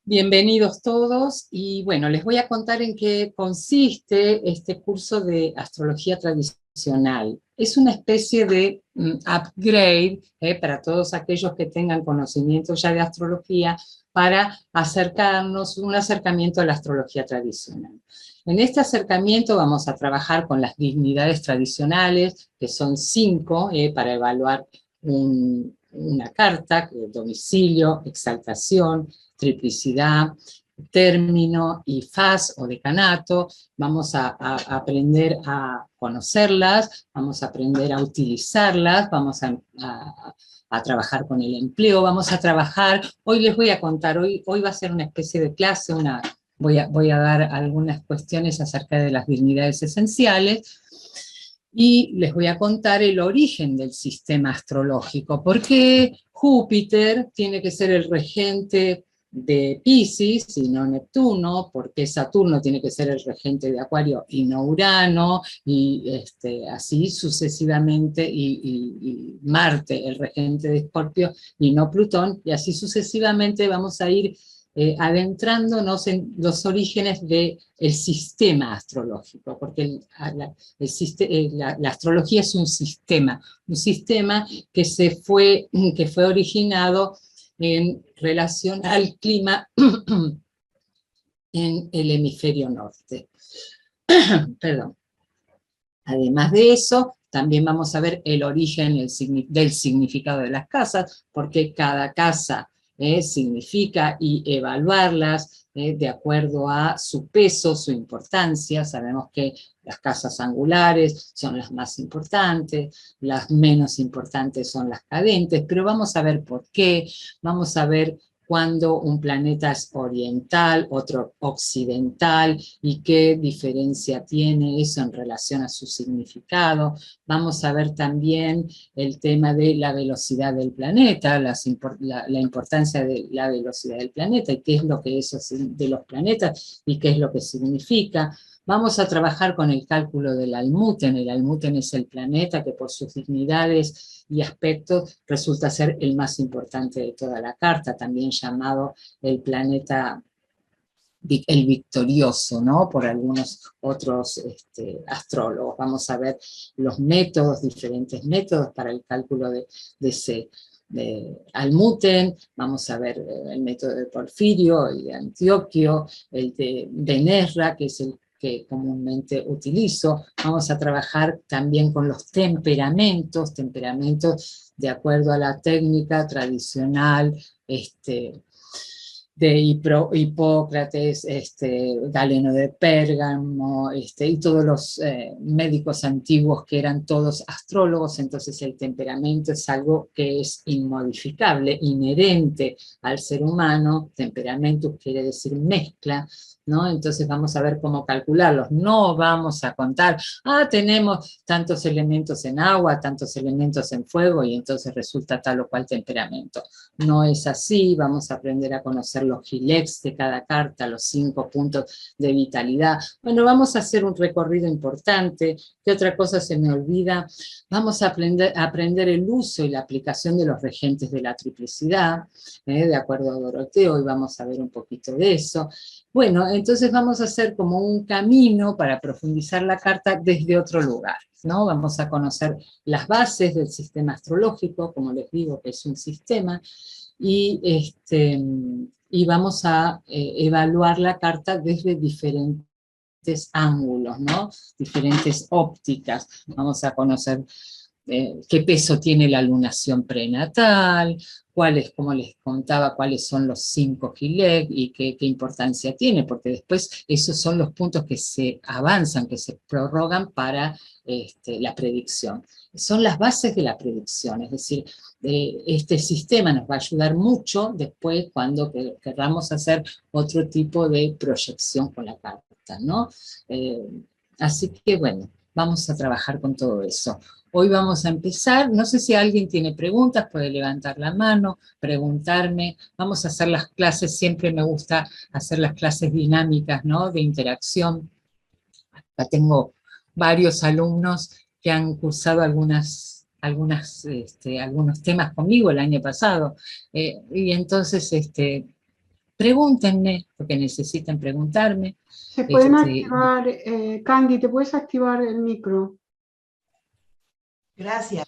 Bienvenidos todos y bueno, les voy a contar en qué consiste este curso de astrología tradicional. Es una especie de upgrade para todos aquellos que tengan conocimiento ya de astrología para acercarnos, un acercamiento a la astrología tradicional. En este acercamiento vamos a trabajar con las dignidades tradicionales, que son 5, para evaluar una carta, domicilio, exaltación, triplicidad, término y faz o decanato. Vamos a aprender a conocerlas, vamos a aprender a utilizarlas, vamos a trabajar con el empleo, vamos a trabajar, hoy les voy a contar, hoy va a ser una especie de clase, voy a dar algunas cuestiones acerca de las dignidades esenciales, y les voy a contar el origen del sistema astrológico, porque Júpiter tiene que ser el regente de Piscis y no Neptuno, porque Saturno tiene que ser el regente de Acuario y no Urano, y así sucesivamente, y Marte el regente de Escorpio y no Plutón, y así sucesivamente vamos a ir adentrándonos en los orígenes del sistema astrológico, porque la astrología es un sistema que fue originado en relación al clima en el hemisferio norte. Perdón. Además de eso, también vamos a ver el origen del significado de las casas, porque cada casa significa, y evaluarlas de acuerdo a su peso, su importancia. Sabemos que las casas angulares son las más importantes, las menos importantes son las cadentes, pero vamos a ver por qué, vamos a ver cuando un planeta es oriental, otro occidental, y qué diferencia tiene eso en relación a su significado. Vamos a ver también el tema de la velocidad del planeta, la importancia de la velocidad del planeta, y qué es lo que eso de los planetas, y qué es lo que significa. Vamos a trabajar con el cálculo del Almuten. El Almuten es el planeta que por sus dignidades y aspectos resulta ser el más importante de toda la carta, también llamado el planeta el victorioso, ¿no? Por algunos otros astrólogos. Vamos a ver los métodos, diferentes métodos para el cálculo de ese Almuten. Vamos a ver el método de Porfirio, el de Antioquio, el de Benerra, que es el que comúnmente utilizo. Vamos a trabajar también con los temperamentos de acuerdo a la técnica tradicional, de Hipócrates, Galeno de Pérgamo, y todos los médicos antiguos que eran todos astrólogos. Entonces el temperamento es algo que es inmodificable, inherente al ser humano. Temperamento quiere decir mezcla, ¿no? Entonces vamos a ver cómo calcularlos. No vamos a contar, tenemos tantos elementos en agua, tantos elementos en fuego, y entonces resulta tal o cual temperamento. No es así. Vamos a aprender a conocer los gilecs de cada carta, los 5 puntos de vitalidad. Bueno, vamos a hacer un recorrido importante. ¿Qué otra cosa se me olvida? Vamos a aprender el uso y la aplicación de los regentes de la triplicidad, de acuerdo a Doroteo, y vamos a ver un poquito de eso. Bueno, entonces vamos a hacer como un camino para profundizar la carta desde otro lugar, ¿no? Vamos a conocer las bases del sistema astrológico, como les digo, que es un sistema, y vamos a evaluar la carta desde diferentes ángulos, ¿no? Diferentes ópticas. Vamos a conocer qué peso tiene la lunación prenatal, cuáles, como les contaba, cuáles son los 5 Gilek y qué importancia tiene, porque después esos son los puntos que se avanzan, que se prorrogan para la predicción. Son las bases de la predicción, es decir, este sistema nos va a ayudar mucho después cuando queramos hacer otro tipo de proyección con la carta, ¿no? Así que bueno, vamos a trabajar con todo eso. Hoy vamos a empezar, no sé si alguien tiene preguntas, puede levantar la mano, preguntarme. Vamos a hacer las clases, siempre me gusta hacer las clases dinámicas, ¿no? De interacción. Acá tengo varios alumnos que han cursado algunos temas conmigo el año pasado, y entonces Pregúntenme, porque necesitan preguntarme. Se pueden activar, Candy, ¿te puedes activar el micro? Gracias.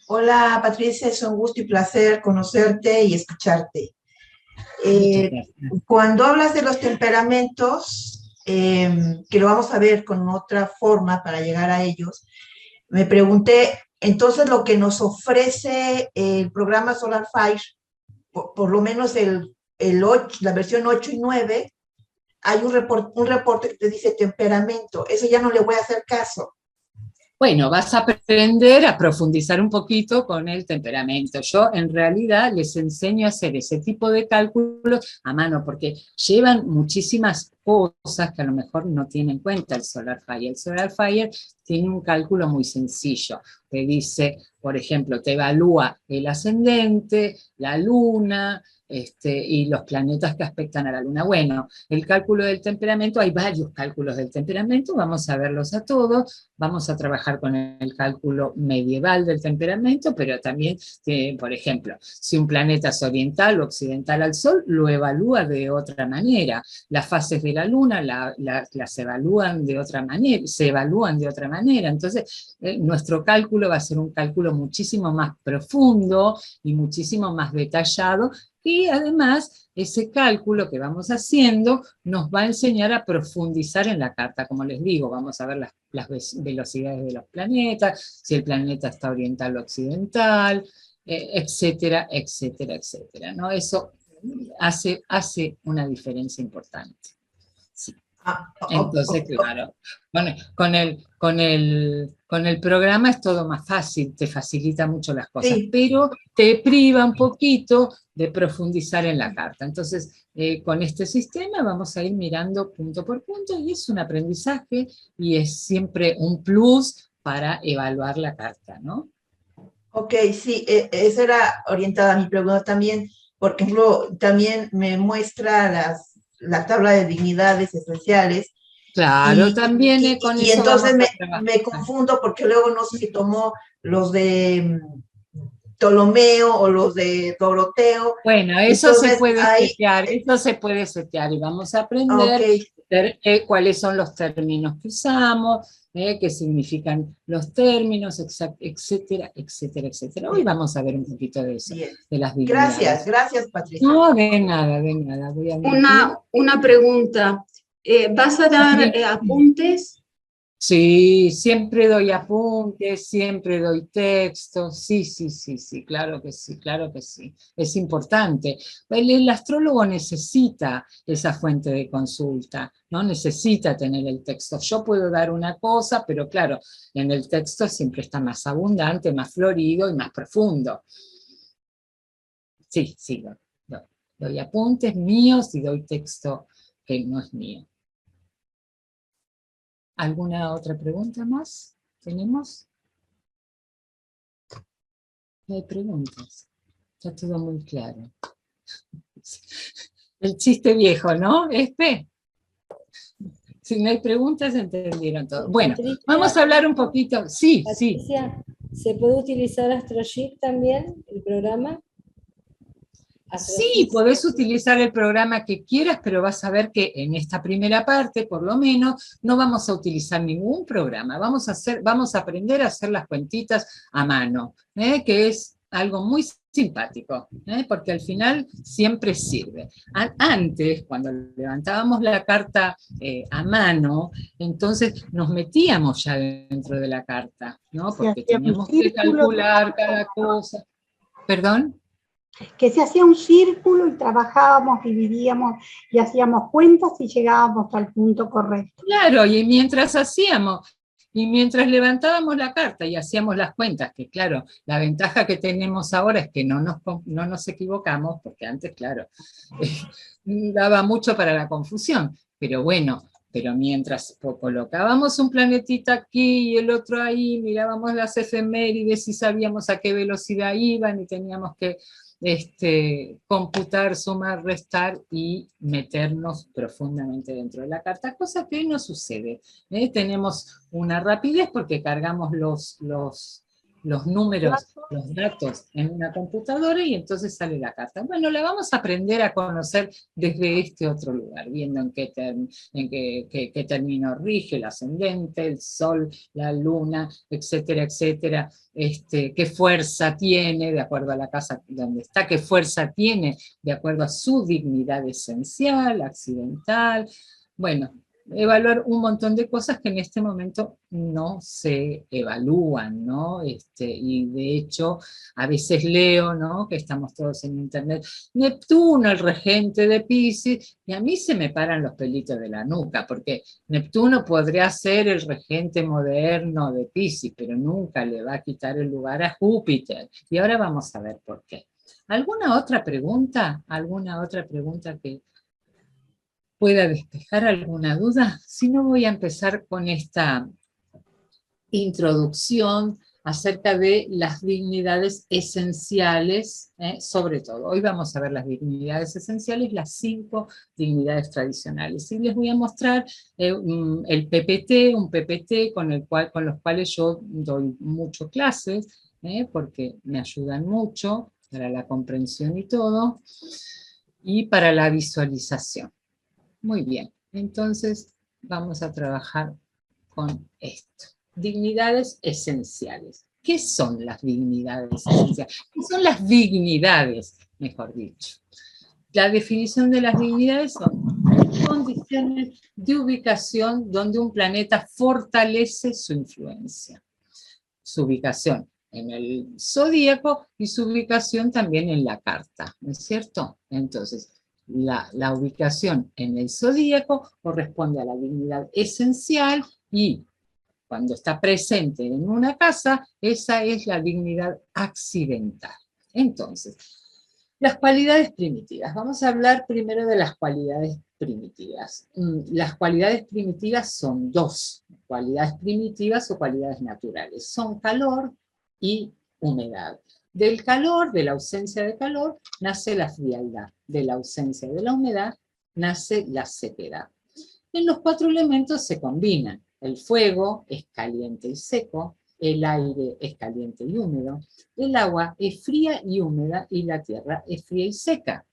Hola Patricia, es un gusto y placer conocerte y escucharte. Cuando hablas de los temperamentos, que lo vamos a ver con otra forma para llegar a ellos, me pregunté, entonces lo que nos ofrece el programa Solar Fire, por lo menos el 8, la versión 8 y 9, hay un reporte que te dice temperamento, eso ya no le voy a hacer caso. Bueno, vas a aprender a profundizar un poquito con el temperamento. Yo en realidad les enseño a hacer ese tipo de cálculos a mano, porque llevan muchísimas cosas que a lo mejor no tiene en cuenta el Solar Fire. El Solar Fire tiene un cálculo muy sencillo. Te dice, por ejemplo, te evalúa el ascendente, la luna, y los planetas que aspectan a la luna. Bueno, el cálculo del temperamento, hay varios cálculos del temperamento, vamos a verlos a todos, vamos a trabajar con el cálculo medieval del temperamento, pero también, por ejemplo, si un planeta es oriental o occidental al Sol, lo evalúa de otra manera. Las fases de la luna las evalúan de otra manera, se evalúan de otra manera. Entonces, nuestro cálculo va a ser un cálculo muchísimo más profundo y muchísimo más detallado. Y además, ese cálculo que vamos haciendo nos va a enseñar a profundizar en la carta. Como les digo, vamos a ver las velocidades de los planetas, si el planeta está oriental o occidental, etcétera, etcétera, etcétera, ¿no? Eso hace una diferencia importante. Sí. Entonces, claro, con el programa es todo más fácil, te facilita mucho las cosas, sí, pero te priva un poquito de profundizar en la carta. Entonces, con este sistema vamos a ir mirando punto por punto y es un aprendizaje y es siempre un plus para evaluar la carta, ¿no? Ok, sí, esa era orientada a mi pregunta también, por ejemplo, también me muestra la tabla de dignidades esenciales. Claro, también con y eso entonces vamos me confundo porque luego no sé si tomó los de Ptolomeo o los de Doroteo. Bueno, eso entonces, se puede setear y vamos a aprender cuáles son los términos que usamos, qué significan los términos, etcétera, etcétera, etcétera. Hoy vamos a ver un poquito de eso, de las divinidades. Gracias, Patricia. No, de nada, de nada. Voy a una pregunta. ¿Vas a dar apuntes? Sí, siempre doy apuntes, siempre doy textos, sí, claro que sí, claro que sí. Es importante. El astrólogo necesita esa fuente de consulta, ¿no? Necesita tener el texto. Yo puedo dar una cosa, pero claro, en el texto siempre está más abundante, más florido y más profundo. Sí, doy apuntes míos y doy texto que no es mío. ¿Alguna otra pregunta más? ¿Tenemos? No hay preguntas. Está todo muy claro. El chiste viejo, ¿no? Si no hay preguntas, entendieron todo. Bueno, Patricia, vamos a hablar un poquito. Sí, Patricia, ¿se puede utilizar AstroSheet también, el programa? Sí, podés utilizar el programa que quieras, pero vas a ver que en esta primera parte, por lo menos, no vamos a utilizar ningún programa. Vamos a aprender a hacer las cuentitas a mano, que es algo muy simpático, porque al final siempre sirve. Antes, cuando levantábamos la carta a mano, entonces nos metíamos ya dentro de la carta, ¿no? Porque teníamos que calcular cada cosa. ¿Perdón? Que se hacía un círculo y trabajábamos, dividíamos y hacíamos cuentas y llegábamos al punto correcto. Claro, y mientras levantábamos la carta y hacíamos las cuentas, que claro, la ventaja que tenemos ahora es que no nos equivocamos, porque antes, claro, daba mucho para la confusión, pero bueno, pero mientras colocábamos un planetita aquí y el otro ahí, mirábamos las efemérides y sabíamos a qué velocidad iban y teníamos que computar, sumar, restar y meternos profundamente dentro de la carta, cosa que hoy no sucede. Tenemos una rapidez porque cargamos los los números, los datos en una computadora y entonces sale la carta. Bueno, la vamos a aprender a conocer desde este otro lugar, viendo en qué término rige el ascendente, el sol, la luna, etcétera, etcétera, qué fuerza tiene de acuerdo a la casa donde está, qué fuerza tiene de acuerdo a su dignidad esencial, accidental, bueno, evaluar un montón de cosas que en este momento no se evalúan, ¿no? Y de hecho, a veces leo, ¿no? Que estamos todos en internet, Neptuno, el regente de Piscis, y a mí se me paran los pelitos de la nuca, porque Neptuno podría ser el regente moderno de Piscis, pero nunca le va a quitar el lugar a Júpiter. Y ahora vamos a ver por qué. ¿Alguna otra pregunta? ¿Alguna otra pregunta que pueda despejar alguna duda? Si no, voy a empezar con esta introducción acerca de las dignidades esenciales, sobre todo. Hoy vamos a ver las dignidades esenciales, las 5 dignidades tradicionales. Y les voy a mostrar el PPT, un PPT con los cuales yo doy mucho clases, porque me ayudan mucho para la comprensión y todo, y para la visualización. Muy bien, entonces vamos a trabajar con esto. Dignidades esenciales. ¿Qué son las dignidades esenciales? ¿Qué son las dignidades, mejor dicho? La definición de las dignidades son condiciones de ubicación donde un planeta fortalece su influencia. Su ubicación en el zodíaco y su ubicación también en la carta, ¿no es cierto? Entonces, la ubicación en el zodíaco corresponde a la dignidad esencial y cuando está presente en una casa, esa es la dignidad accidental. Entonces, las cualidades primitivas. Vamos a hablar primero de las cualidades primitivas. Las cualidades primitivas son 2, cualidades primitivas o cualidades naturales. Son calor y humedad. Del calor, de la ausencia de calor, nace la frialdad. De la ausencia de la humedad, nace la sequedad. En los 4 elementos se combinan. El fuego es caliente y seco, el aire es caliente y húmedo, el agua es fría y húmeda y la tierra es fría y seca.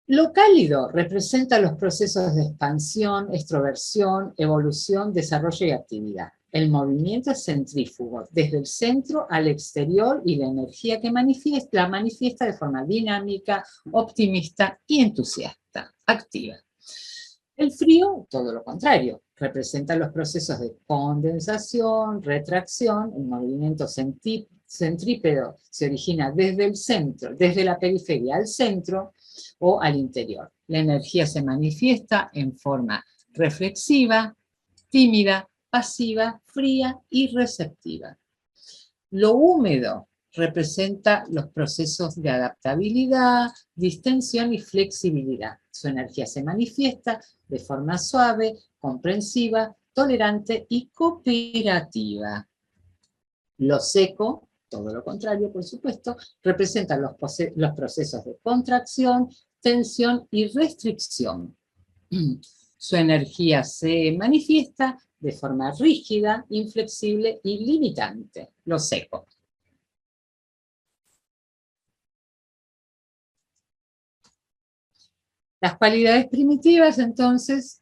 Lo cálido representa los procesos de expansión, extroversión, evolución, desarrollo y actividad. El movimiento es centrífugo, desde el centro al exterior y la energía que manifiesta de forma dinámica, optimista y entusiasta, activa. El frío, todo lo contrario, representa los procesos de condensación, retracción, el movimiento centrípedo se origina desde el centro, desde la periferia al centro o al interior. La energía se manifiesta en forma reflexiva, tímida, pasiva, fría y receptiva. Lo húmedo representa los procesos de adaptabilidad, distensión y flexibilidad. Su energía se manifiesta de forma suave, comprensiva, tolerante y cooperativa. Lo seco, todo lo contrario, por supuesto, representa los procesos de contracción, tensión y restricción. Su energía se manifiesta de forma rígida, inflexible y limitante. Lo seco. Las cualidades primitivas, entonces,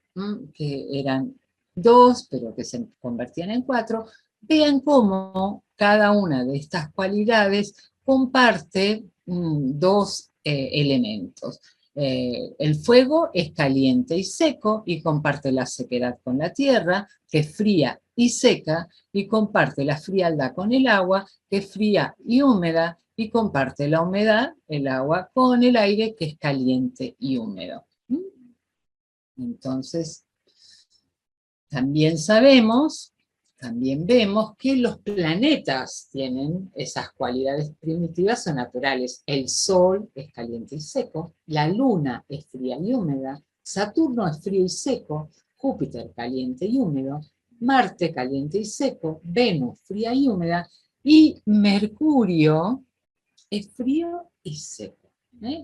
que eran 2, pero que se convertían en 4, vean cómo cada una de estas cualidades comparte 2 elementos. El fuego es caliente y seco y comparte la sequedad con la tierra, que es fría y seca, y comparte la frialdad con el agua, que es fría y húmeda, y comparte la humedad, el agua, con el aire, que es caliente y húmedo. Entonces, también vemos que los planetas tienen esas cualidades primitivas o naturales. El Sol es caliente y seco, la Luna es fría y húmeda, Saturno es frío y seco, Júpiter caliente y húmedo, Marte caliente y seco, Venus fría y húmeda, y Mercurio es frío y seco,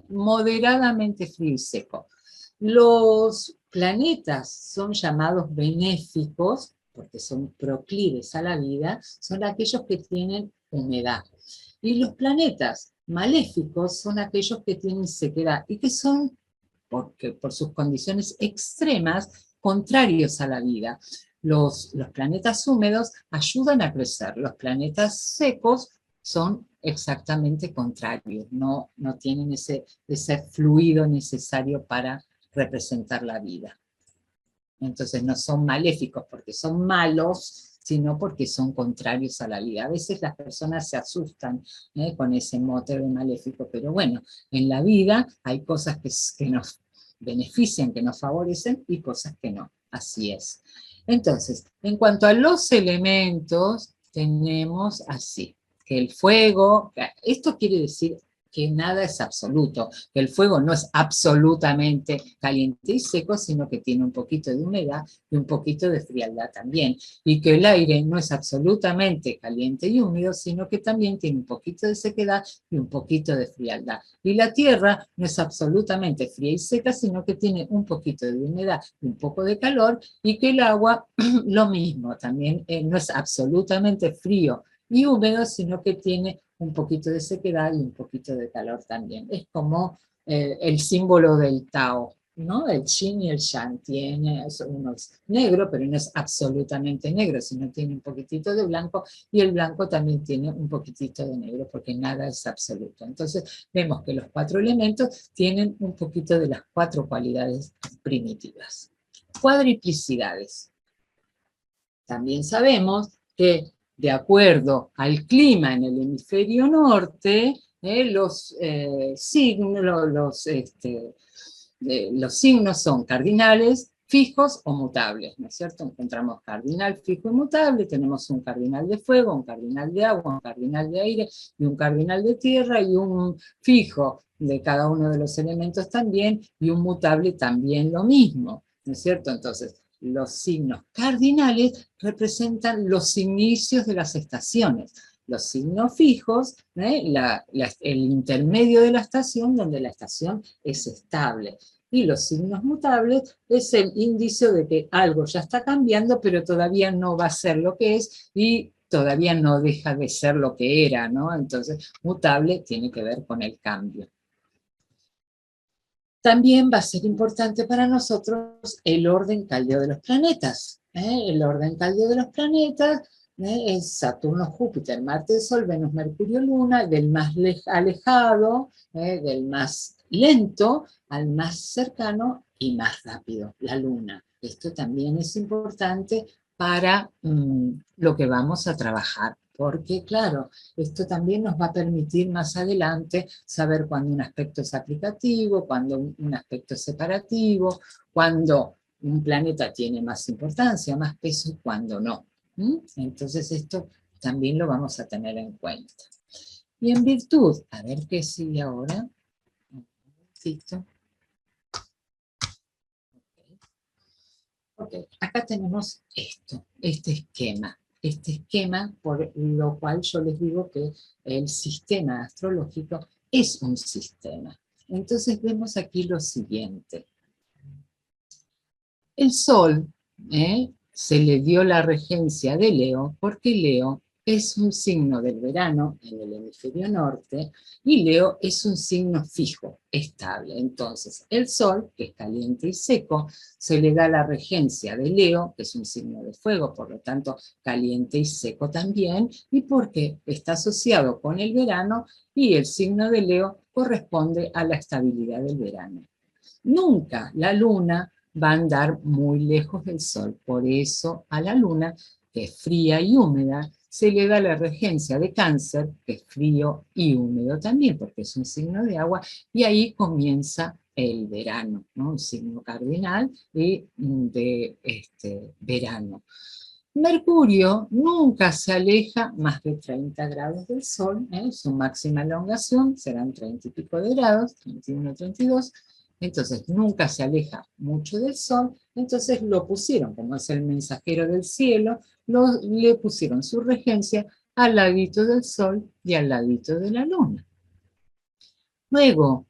moderadamente frío y seco. Los planetas son llamados benéficos porque son proclives a la vida, son aquellos que tienen humedad. Y los planetas maléficos son aquellos que tienen sequedad y que son, porque por sus condiciones extremas, contrarios a la vida. Los planetas húmedos ayudan a crecer, los planetas secos son exactamente contrarios, no tienen ese fluido necesario para representar la vida. Entonces no son maléficos porque son malos, sino porque son contrarios a la vida. A veces las personas se asustan con ese mote de maléfico, pero bueno, en la vida hay cosas que nos benefician, que nos favorecen, y cosas que no, así es. Entonces, en cuanto a los elementos, tenemos así, que el fuego, esto quiere decir que nada es absoluto, que el fuego no es absolutamente caliente y seco, sino que tiene un poquito de humedad y un poquito de frialdad también, y que el aire no es absolutamente caliente y húmedo, sino que también tiene un poquito de sequedad y un poquito de frialdad, y la tierra no es absolutamente fría y seca, sino que tiene un poquito de humedad y un poco de calor, y que el agua, lo mismo, también no es absolutamente frío y húmedo, sino que tiene un poquito de sequedad y un poquito de calor también. Es como el símbolo del Tao, ¿no? El Yin y el Yang. Uno es negro, pero no es absolutamente negro, sino tiene un poquitito de blanco, y el blanco también tiene un poquitito de negro, porque nada es absoluto. Entonces vemos que los 4 elementos tienen un poquito de las 4 cualidades primitivas. Cuadriplicidades. También sabemos que de acuerdo al clima en el hemisferio norte, los signos son cardinales, fijos o mutables, ¿no es cierto? Encontramos cardinal, fijo y mutable, tenemos un cardinal de fuego, un cardinal de agua, un cardinal de aire y un cardinal de tierra, y un fijo de cada uno de los elementos también, y un mutable también lo mismo, ¿no es cierto? Entonces, los signos cardinales representan los inicios de las estaciones. Los signos fijos, el intermedio de la estación, donde la estación es estable. Y los signos mutables es el indicio de que algo ya está cambiando, pero todavía no va a ser lo que es, y todavía no deja de ser lo que era, ¿no? Entonces, mutable tiene que ver con el cambio. También va a ser importante para nosotros el orden cálido de los planetas. El orden cálido de los planetas es Saturno, Júpiter, Marte, Sol, Venus, Mercurio, Luna, del más alejado, del más lento al más cercano y más rápido, la Luna. Esto también es importante para lo que vamos a trabajar, porque claro, esto también nos va a permitir más adelante saber cuándo un aspecto es aplicativo, cuándo un aspecto es separativo, cuándo un planeta tiene más importancia, más peso, y cuándo no. Entonces esto también lo vamos a tener en cuenta. Y en virtud, a ver qué sigue ahora. Un momentito. Ok, acá tenemos esto, este esquema, por lo cual yo les digo que el sistema astrológico es un sistema. Entonces vemos aquí lo siguiente. El Sol se le dio la regencia de Leo, porque Leo es un signo del verano en el hemisferio norte, y Leo es un signo fijo, estable. Entonces, el Sol, que es caliente y seco, se le da la regencia de Leo, que es un signo de fuego, por lo tanto, caliente y seco también, y porque está asociado con el verano, y el signo de Leo corresponde a la estabilidad del verano. Nunca la Luna va a andar muy lejos del Sol, por eso a la Luna, que es fría y húmeda, se le da la regencia de Cáncer, que es frío y húmedo también, porque es un signo de agua, y ahí comienza el verano, ¿no? Un signo cardinal de verano. Mercurio nunca se aleja más de 30 grados del Sol, su máxima elongación serán 30 y pico de grados, 31, 32, entonces nunca se aleja mucho del Sol, entonces lo pusieron, como es el mensajero del cielo, le pusieron su regencia al ladito del Sol y al ladito de la Luna. Luego,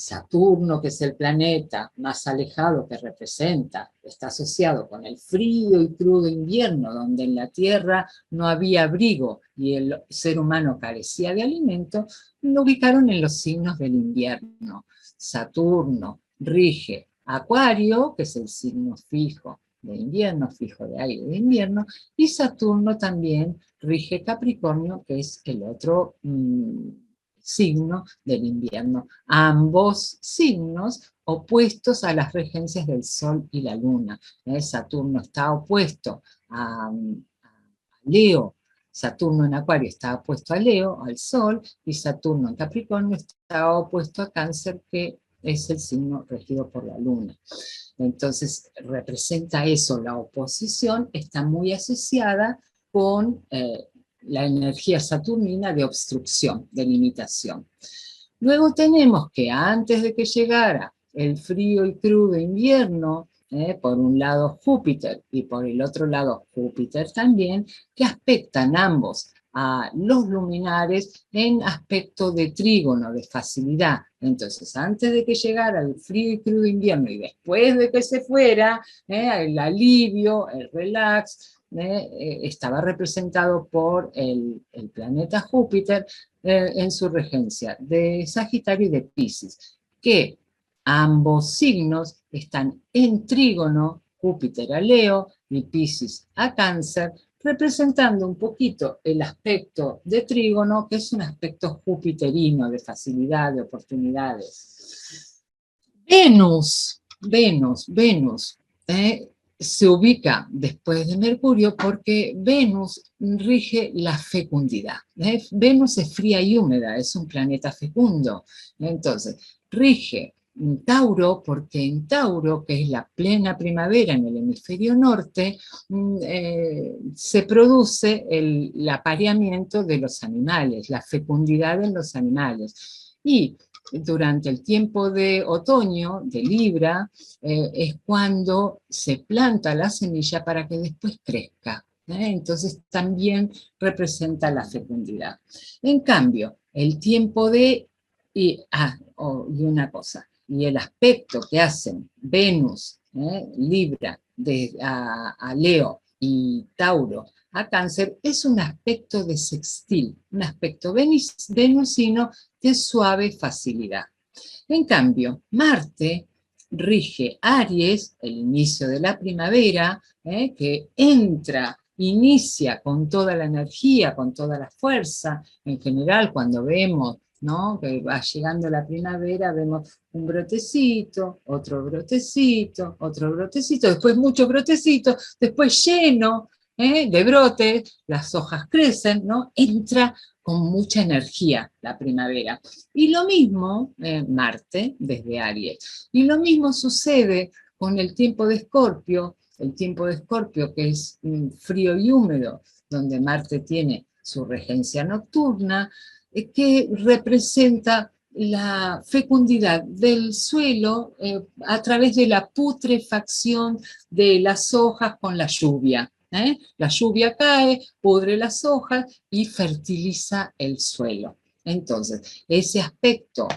Saturno, que es el planeta más alejado que representa, está asociado con el frío y crudo invierno, donde en la Tierra no había abrigo y el ser humano carecía de alimento, lo ubicaron en los signos del invierno. Saturno rige Acuario, que es el signo fijo de invierno, fijo de aire de invierno, y Saturno también rige Capricornio, que es el otro signo del invierno. Ambos signos opuestos a las regencias del Sol y la Luna. Saturno está opuesto a Leo. Saturno en Acuario está opuesto a Leo, al Sol, y Saturno en Capricornio está opuesto a Cáncer, que es el signo regido por la Luna. Entonces representa eso, la oposición está muy asociada con la energía saturnina de obstrucción, de limitación. Luego tenemos que antes de que llegara el frío y crudo invierno, por un lado Júpiter y por el otro lado Júpiter también, que aspectan ambos a los luminares en aspecto de trígono, de facilidad. Entonces, antes de que llegara el frío y crudo invierno y después de que se fuera, el alivio, el relax, estaba representado por el planeta Júpiter en su regencia de Sagitario y de Piscis, que ambos signos están en trígono, Júpiter a Leo y Piscis a Cáncer, representando un poquito el aspecto de trígono, que es un aspecto jupiterino, de facilidad, de oportunidades. Venus se ubica después de Mercurio porque Venus rige la fecundidad. Venus es fría y húmeda, es un planeta fecundo. Entonces, rige Tauro, porque en Tauro, que es la plena primavera en el hemisferio norte, se produce el apareamiento de los animales, la fecundidad en los animales. Y durante el tiempo de otoño, de Libra, es cuando se planta la semilla para que después crezca. Entonces también representa la fecundidad. En cambio, el tiempo de... y una cosa, y el aspecto que hacen Venus, Libra, a Leo y Tauro a Cáncer, es un aspecto de sextil, un aspecto venusino de suave facilidad. En cambio, Marte rige Aries, el inicio de la primavera, que inicia con toda la energía, con toda la fuerza. En general, cuando vemos, ¿no?, que va llegando la primavera, vemos un brotecito, otro brotecito, otro brotecito, después muchos brotecitos, después lleno de brotes, las hojas crecen, ¿no? Entra con mucha energía la primavera. Y lo mismo, Marte, desde Aries. Y lo mismo sucede con el tiempo de Escorpio, que es frío y húmedo, donde Marte tiene su regencia nocturna, que representa la fecundidad del suelo a través de la putrefacción de las hojas con la lluvia. La lluvia cae, pudre las hojas y fertiliza el suelo. Entonces, ese aspecto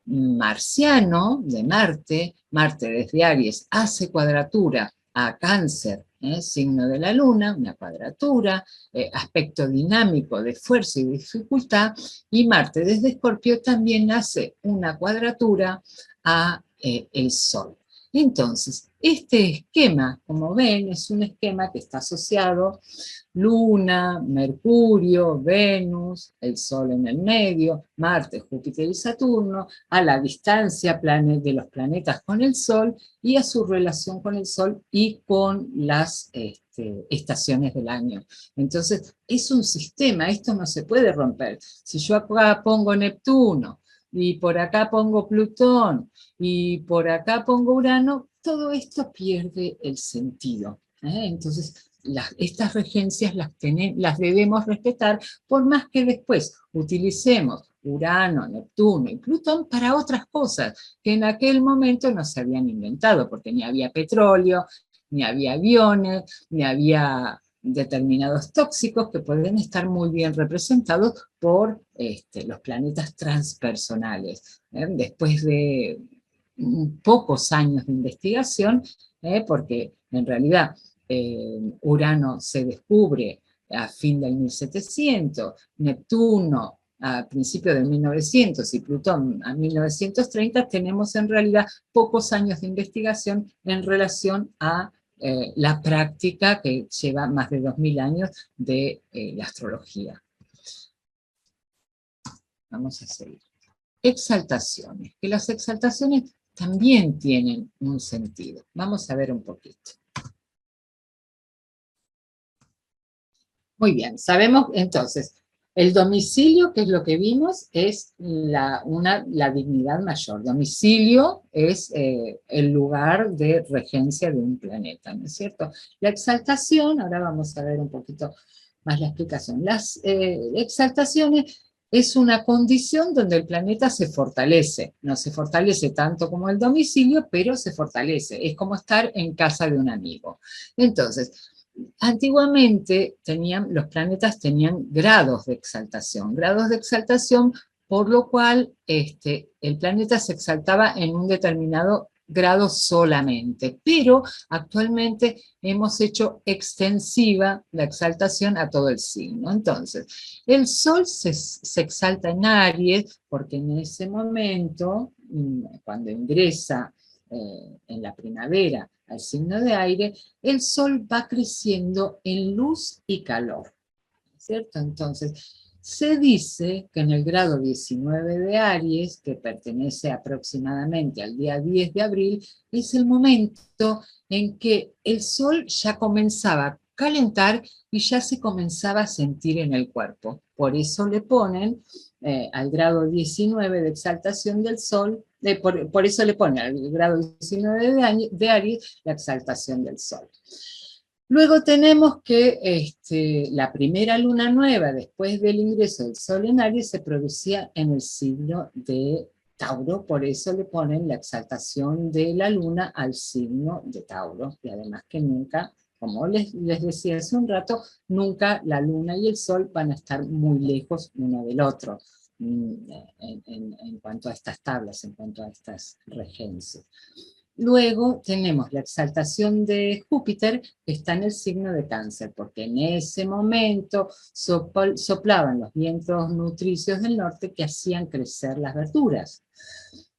marciano de Marte desde Aries hace cuadratura a Cáncer, signo de la Luna, una cuadratura, aspecto dinámico de fuerza y dificultad, y Marte desde Escorpio también hace una cuadratura a el Sol. Entonces, este esquema, como ven, es un esquema que está asociado Luna, Mercurio, Venus, el Sol en el medio, Marte, Júpiter y Saturno, a la distancia de los planetas con el Sol y a su relación con el Sol y con las estaciones del año. Entonces, es un sistema, esto no se puede romper. Si yo acá pongo Neptuno, y por acá pongo Plutón, y por acá pongo Urano, todo esto pierde el sentido. Entonces, estas regencias las debemos respetar, por más que después utilicemos Urano, Neptuno y Plutón para otras cosas que en aquel momento no se habían inventado, porque ni había petróleo, ni había aviones, ni había determinados tóxicos que pueden estar muy bien representados por los planetas transpersonales. Después de pocos años de investigación, porque en realidad Urano se descubre a fin del 1700, Neptuno a principios de 1900 y Plutón a 1930, tenemos en realidad pocos años de investigación en relación a la práctica que lleva más de 2000 años de la astrología. Vamos a seguir. Exaltaciones, que las exaltaciones también tienen un sentido. Vamos a ver un poquito. Muy bien, sabemos entonces, el domicilio, que es lo que vimos, es la dignidad mayor. Domicilio es el lugar de regencia de un planeta, ¿no es cierto? La exaltación, ahora vamos a ver un poquito más la explicación. Las exaltaciones es una condición donde el planeta se fortalece. No se fortalece tanto como el domicilio, pero se fortalece. Es como estar en casa de un amigo. Entonces, antiguamente los planetas tenían grados de exaltación, por lo cual el planeta se exaltaba en un determinado grado solamente, pero actualmente hemos hecho extensiva la exaltación a todo el signo. Entonces, el Sol se exalta en Aries porque en ese momento, cuando ingresa en la primavera al signo de aire, el Sol va creciendo en luz y calor, ¿cierto? Entonces, se dice que en el grado 19 de Aries, que pertenece aproximadamente al día 10 de abril, es el momento en que el Sol ya comenzaba a calentar y ya se comenzaba a sentir en el cuerpo. Por eso le ponen al grado 19 de exaltación del Sol, por eso le ponen al grado 19 de Aries la exaltación del Sol. Luego tenemos que la primera luna nueva, después del ingreso del Sol en Aries, se producía en el signo de Tauro, por eso le ponen la exaltación de la luna al signo de Tauro, y además que nunca, como les decía hace un rato, nunca la luna y el Sol van a estar muy lejos uno del otro, en cuanto a estas tablas, en cuanto a estas regencias. Luego tenemos la exaltación de Júpiter, que está en el signo de Cáncer, porque en ese momento soplaban los vientos nutricios del norte que hacían crecer las verduras.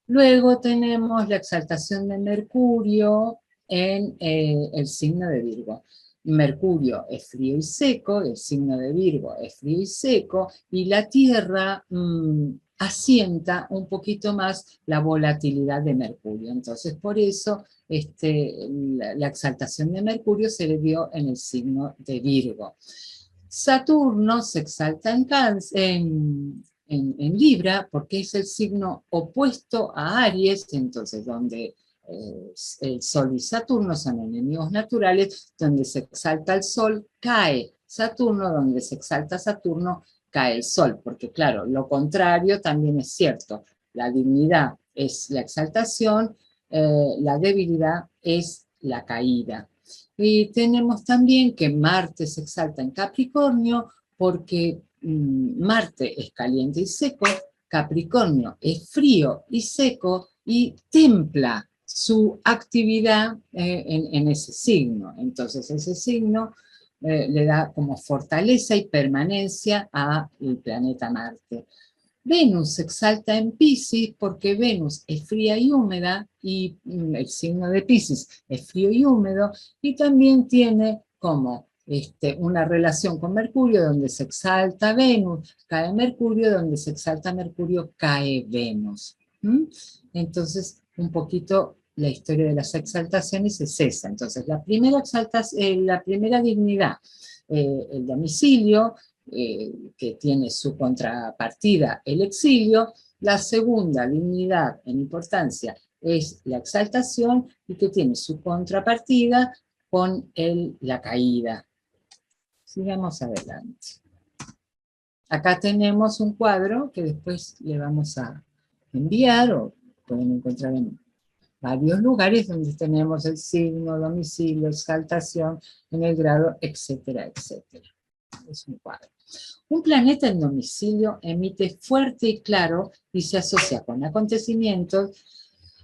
Luego tenemos la exaltación de Mercurio en el signo de Virgo. Mercurio es frío y seco, el signo de Virgo es frío y seco, y la Tierra asienta un poquito más la volatilidad de Mercurio. Entonces, por eso la exaltación de Mercurio se le dio en el signo de Virgo. Saturno se exalta en Libra porque es el signo opuesto a Aries, entonces donde el Sol y Saturno son enemigos naturales, donde se exalta el Sol, cae Saturno, donde se exalta Saturno, cae el Sol, porque claro, lo contrario también es cierto, la dignidad es la exaltación, la debilidad es la caída. Y tenemos también que Marte se exalta en Capricornio porque Marte es caliente y seco, Capricornio es frío y seco y templa su actividad en ese signo. Entonces ese signo le da como fortaleza y permanencia al planeta Marte. Venus se exalta en Piscis porque Venus es fría y húmeda y el signo de Piscis es frío y húmedo y también tiene como una relación con Mercurio donde se exalta Venus, cae Mercurio, donde se exalta Mercurio, cae Venus. Entonces, un poquito la historia de las exaltaciones es esa. Entonces, la primera dignidad, el domicilio, que tiene su contrapartida el exilio. La segunda dignidad en importancia es la exaltación y que tiene su contrapartida con la caída. Sigamos adelante. Acá tenemos un cuadro que después le vamos a enviar o pueden encontrar en varios lugares donde tenemos el signo, domicilio, exaltación, en el grado, etcétera, etcétera. Es un cuadro. Un planeta en domicilio emite fuerte y claro y se asocia con acontecimientos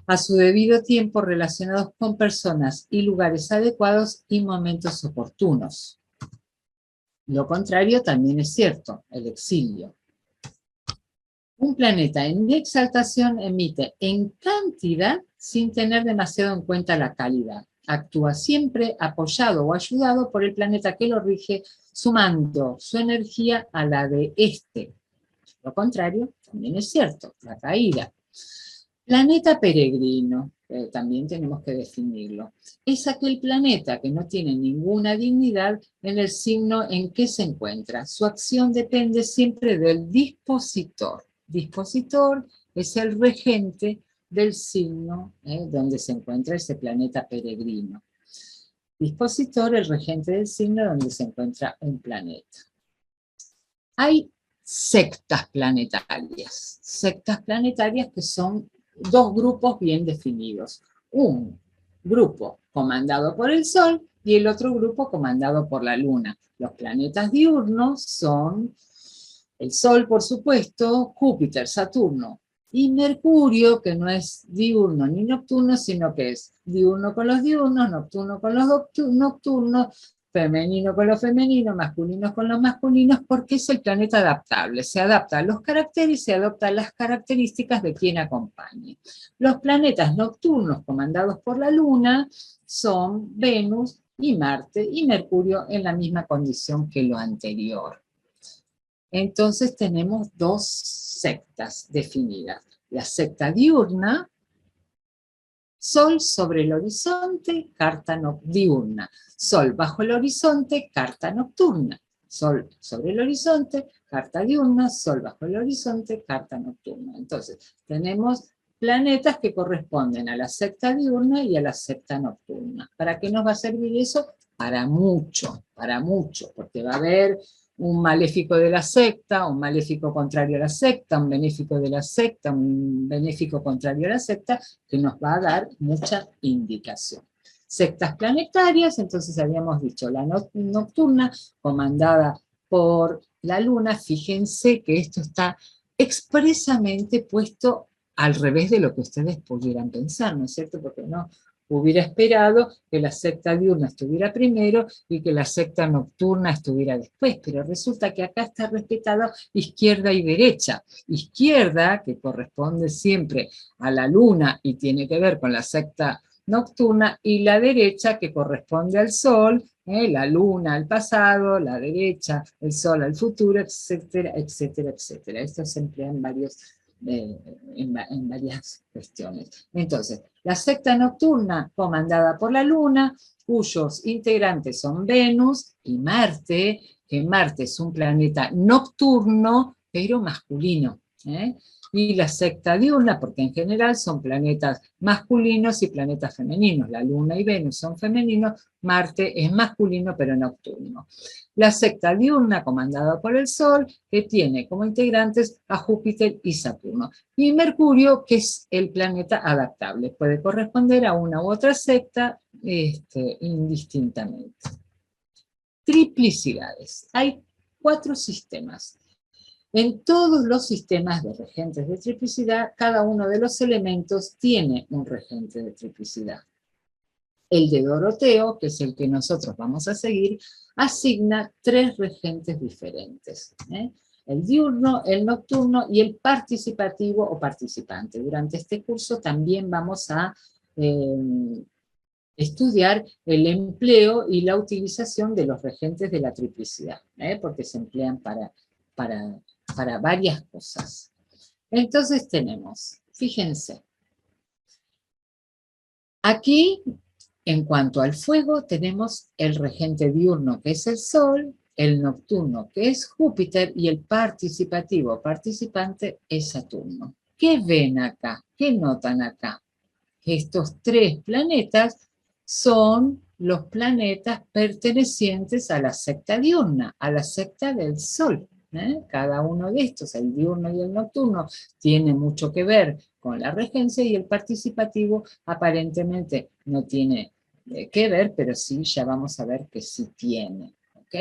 a su debido tiempo relacionados con personas y lugares adecuados y momentos oportunos. Lo contrario también es cierto, el exilio. Un planeta en exaltación emite en cantidad sin tener demasiado en cuenta la calidad. Actúa siempre apoyado o ayudado por el planeta que lo rige, sumando su energía a la de este. Lo contrario también es cierto, la caída. Planeta peregrino, también tenemos que definirlo. Es aquel planeta que no tiene ninguna dignidad en el signo en que se encuentra. Su acción depende siempre del dispositor. Dispositor es el regente del signo donde se encuentra ese planeta peregrino. Dispositor, el regente del signo donde se encuentra un planeta. Hay sectas planetarias que son dos grupos bien definidos. Un grupo comandado por el Sol y el otro grupo comandado por la Luna. Los planetas diurnos son el Sol, por supuesto, Júpiter, Saturno, y Mercurio, que no es diurno ni nocturno, sino que es diurno con los diurnos, nocturno con los nocturnos, femenino con los femeninos, masculinos con los masculinos, porque es el planeta adaptable, se adapta a los caracteres y se adapta a las características de quien acompañe. Los planetas nocturnos comandados por la Luna son Venus y Marte, y Mercurio en la misma condición que lo anterior. Entonces tenemos dos sectas definidas. La secta diurna, Sol sobre el horizonte, carta diurna. Sol bajo el horizonte, carta nocturna. Sol sobre el horizonte, carta diurna. Sol bajo el horizonte, carta nocturna. Entonces, tenemos planetas que corresponden a la secta diurna y a la secta nocturna. ¿Para qué nos va a servir eso? Para mucho, porque va a haber un maléfico de la secta, un maléfico contrario a la secta, un benéfico de la secta, un benéfico contrario a la secta, que nos va a dar mucha indicación. Sectas planetarias, entonces habíamos dicho, la nocturna, comandada por la Luna. Fíjense que esto está expresamente puesto al revés de lo que ustedes pudieran pensar, ¿no es cierto? Porque no hubiera esperado que la secta diurna estuviera primero y que la secta nocturna estuviera después, pero resulta que acá está respetado izquierda y derecha. Izquierda, que corresponde siempre a la Luna y tiene que ver con la secta nocturna, y la derecha, que corresponde al Sol, la Luna al pasado, la derecha, el Sol al futuro, etcétera, etcétera, etcétera. Esto se emplea en varias cuestiones. Entonces, la secta nocturna comandada por la Luna, cuyos integrantes son Venus y Marte, que Marte es un planeta nocturno, pero masculino. Y la secta diurna, porque en general son planetas masculinos y planetas femeninos. La Luna y Venus son femeninos, Marte es masculino pero nocturno. La secta diurna, comandada por el Sol, que tiene como integrantes a Júpiter y Saturno. Y Mercurio, que es el planeta adaptable, puede corresponder a una u otra secta indistintamente. Triplicidades. Hay 4 sistemas. En todos los sistemas de regentes de triplicidad, cada uno de los elementos tiene un regente de triplicidad. El de Doroteo, que es el que nosotros vamos a seguir, asigna 3 regentes diferentes. El diurno, el nocturno y el participativo o participante. Durante este curso también vamos a estudiar el empleo y la utilización de los regentes de la triplicidad, porque se emplean para varias cosas. Entonces tenemos, fíjense, aquí en cuanto al fuego tenemos el regente diurno, que es el Sol, el nocturno, que es Júpiter, y el participativo, participante, es Saturno. ¿Qué ven acá? ¿Qué notan acá? Que estos 3 planetas son los planetas pertenecientes a la secta diurna, a la secta del Sol. Cada uno de estos, el diurno y el nocturno, tiene mucho que ver con la regencia, y el participativo aparentemente no tiene que ver, pero sí, ya vamos a ver que sí tiene. ¿Ok?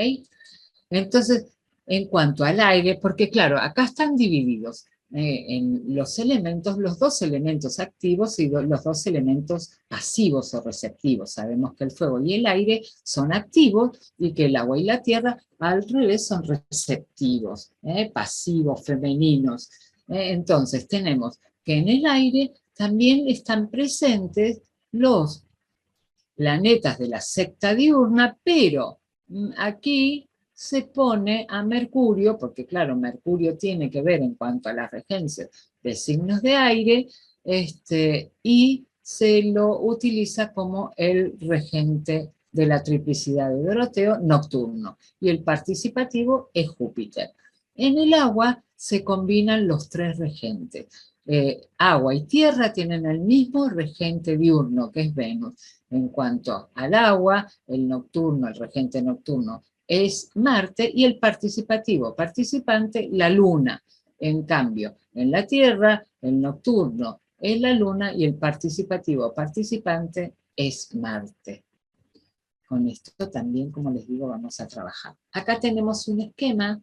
Entonces, en cuanto al aire, porque claro, acá están divididos en los elementos, los dos elementos activos y los dos elementos pasivos o receptivos. Sabemos que el fuego y el aire son activos y que el agua y la tierra al revés son receptivos, pasivos, femeninos. Entonces tenemos que en el aire también están presentes los planetas de la secta diurna, pero aquí se pone a Mercurio, porque claro, Mercurio tiene que ver en cuanto a las regencias de signos de aire, y se lo utiliza como el regente de la triplicidad de Doroteo nocturno, y el participativo es Júpiter. En el agua se combinan los tres regentes. Agua y tierra tienen el mismo regente diurno, que es Venus. En cuanto al agua, el nocturno, el regente nocturno, es Marte, y el participativo, participante, la Luna. En cambio, en la Tierra, el nocturno es la Luna y el participativo, participante, es Marte. Con esto también, como les digo, vamos a trabajar. Acá tenemos un esquema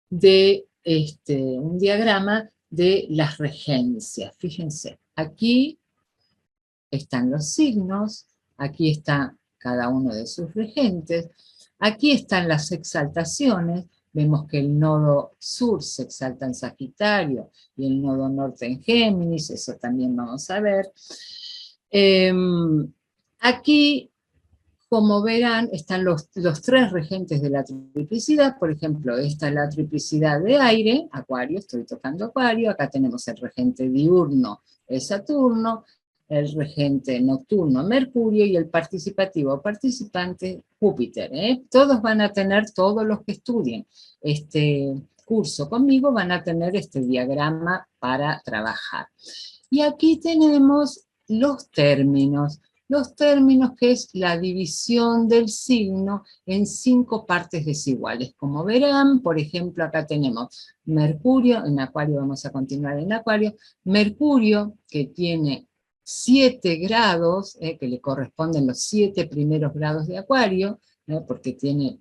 de un diagrama de las regencias. Fíjense, aquí están los signos, aquí está cada uno de sus regentes, aquí están las exaltaciones, vemos que el nodo sur se exalta en Sagitario y el nodo norte en Géminis, eso también vamos a ver. Aquí, como verán, están los tres regentes de la triplicidad. Por ejemplo, esta es la triplicidad de aire, Acuario, estoy tocando Acuario, acá tenemos el regente diurno, es Saturno, el regente nocturno, Mercurio, y el participativo, participante, Júpiter. Todos van a tener, todos los que estudien este curso conmigo, van a tener este diagrama para trabajar. Y aquí tenemos los términos que es la división del signo en 5 partes desiguales. Como verán, por ejemplo, acá tenemos Mercurio, en Acuario vamos a continuar en Acuario, Mercurio que tiene 7 grados, que le corresponden los 7 primeros grados de Acuario, porque tiene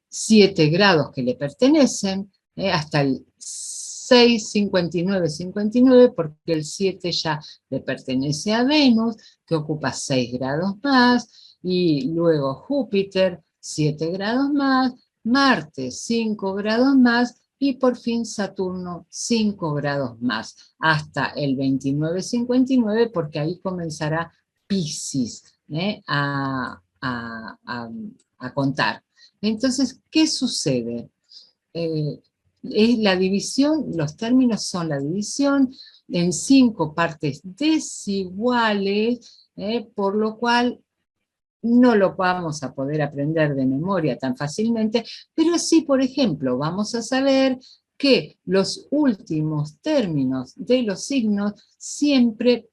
7 grados que le pertenecen, hasta el 6, 59, 59, porque el 7 ya le pertenece a Venus, que ocupa 6 grados más, y luego Júpiter, 7 grados más, Marte, 5 grados más, y por fin Saturno, 5 grados más, hasta el 29, 59, porque ahí comenzará Piscis a contar. Entonces, ¿qué sucede? Es la división, los términos son la división en 5 partes desiguales, por lo cual no lo vamos a poder aprender de memoria tan fácilmente, pero sí, por ejemplo, vamos a saber que los últimos términos de los signos siempre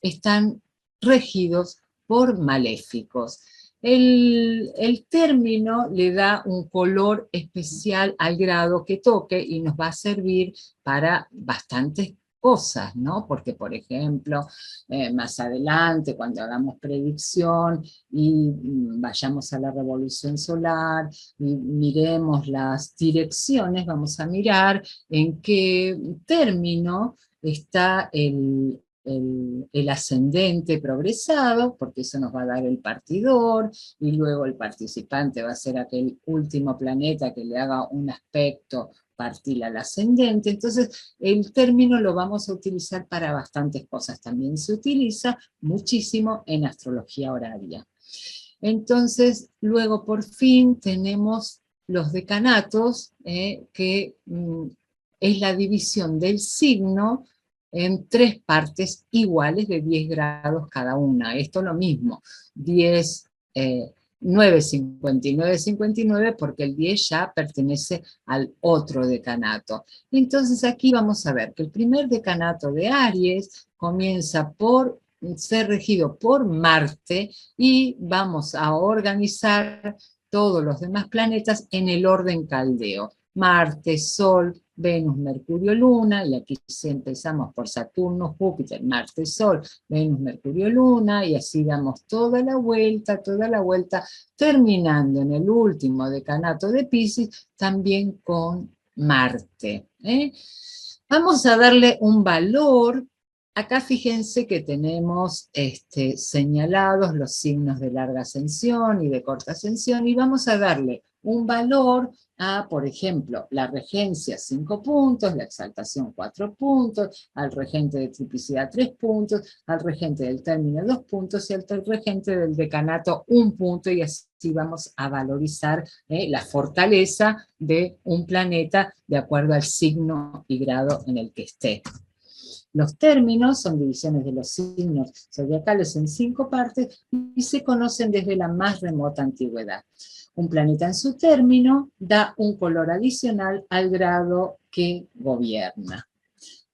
están regidos por maléficos. El término le da un color especial al grado que toque y nos va a servir para bastantes cosas, ¿no? Porque, por ejemplo, más adelante, cuando hagamos predicción y vayamos a la revolución solar y miremos las direcciones, vamos a mirar en qué término está el ascendente progresado, porque eso nos va a dar el partidor, y luego el participante va a ser aquel último planeta que le haga un aspecto partil al ascendente. Entonces, el término lo vamos a utilizar para bastantes cosas. También se utiliza muchísimo en astrología horaria. Entonces, luego por fin tenemos los decanatos, que es la división del signo en 3 partes iguales de 10 grados cada una. Esto es lo mismo, 10, 9, 59, 59, porque el 10 ya pertenece al otro decanato. Entonces aquí vamos a ver que el primer decanato de Aries comienza por ser regido por Marte, y vamos a organizar todos los demás planetas en el orden caldeo. Marte, Sol, Venus, Mercurio, Luna, y aquí empezamos por Saturno, Júpiter, Marte, Sol, Venus, Mercurio, Luna, y así damos toda la vuelta, terminando en el último decanato de Piscis, también con Marte. Vamos a darle un valor. Acá fíjense que tenemos señalados los signos de larga ascensión y de corta ascensión, y vamos a darle un valor a, por ejemplo, la regencia 5 puntos, la exaltación 4 puntos, al regente de triplicidad 3 puntos, al regente del término 2 puntos y al regente del decanato 1 punto, y así vamos a valorizar la fortaleza de un planeta de acuerdo al signo y grado en el que esté. Los términos son divisiones de los signos zodiacales en 5 partes y se conocen desde la más remota antigüedad. Un planeta en su término da un color adicional al grado que gobierna.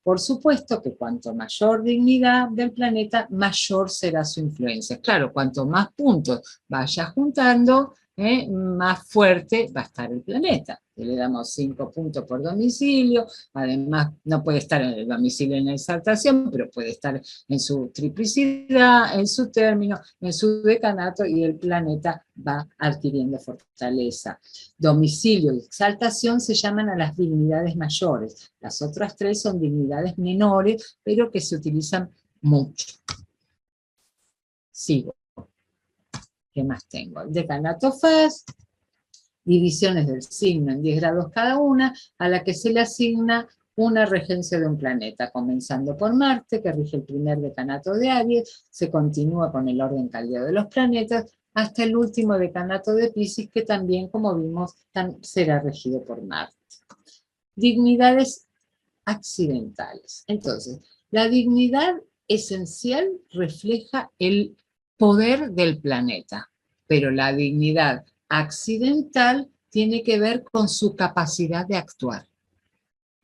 Por supuesto que cuanto mayor dignidad del planeta, mayor será su influencia. Claro, cuanto más puntos vaya juntando, más fuerte va a estar el planeta. Le damos 5 puntos por domicilio, además no puede estar en el domicilio en la exaltación, pero puede estar en su triplicidad, en su término, en su decanato, y el planeta va adquiriendo fortaleza. Domicilio y exaltación se llaman a las dignidades mayores. Las otras 3 son dignidades menores, pero que se utilizan mucho. Sigo. ¿Qué más tengo? El decanato faz, divisiones del signo en 10 grados cada una, a la que se le asigna una regencia de un planeta, comenzando por Marte, que rige el primer decanato de Aries, se continúa con el orden caldeo de los planetas, hasta el último decanato de Piscis, que también, como vimos, será regido por Marte. Dignidades accidentales. Entonces, la dignidad esencial refleja el poder del planeta, pero la dignidad accidental tiene que ver con su capacidad de actuar,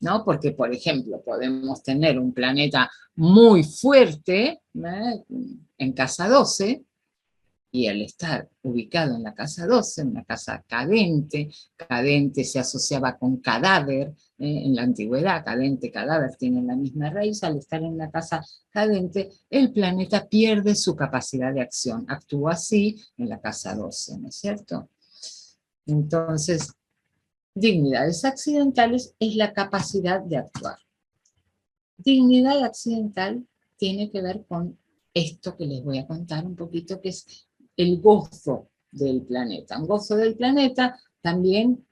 ¿no? Porque, por ejemplo, podemos tener un planeta muy fuerte en casa 12, y al estar ubicado en la casa 12, una casa cadente, cadente se asociaba con cadáver, en la antigüedad, cadente, cadáver tienen la misma raíz, al estar en la casa cadente, el planeta pierde su capacidad de acción, actúa así en la casa 12, ¿no es cierto? Entonces, dignidades accidentales es la capacidad de actuar. Dignidad accidental tiene que ver con esto que les voy a contar un poquito, que es el gozo del planeta. Un gozo del planeta también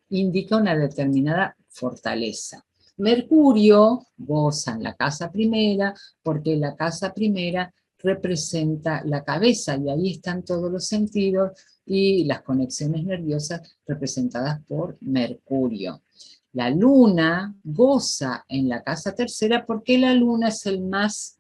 indica una determinada fortaleza. Mercurio goza en la casa primera, porque la casa primera representa la cabeza, y ahí están todos los sentidos y las conexiones nerviosas representadas por Mercurio. La luna goza en la casa tercera porque la luna es el más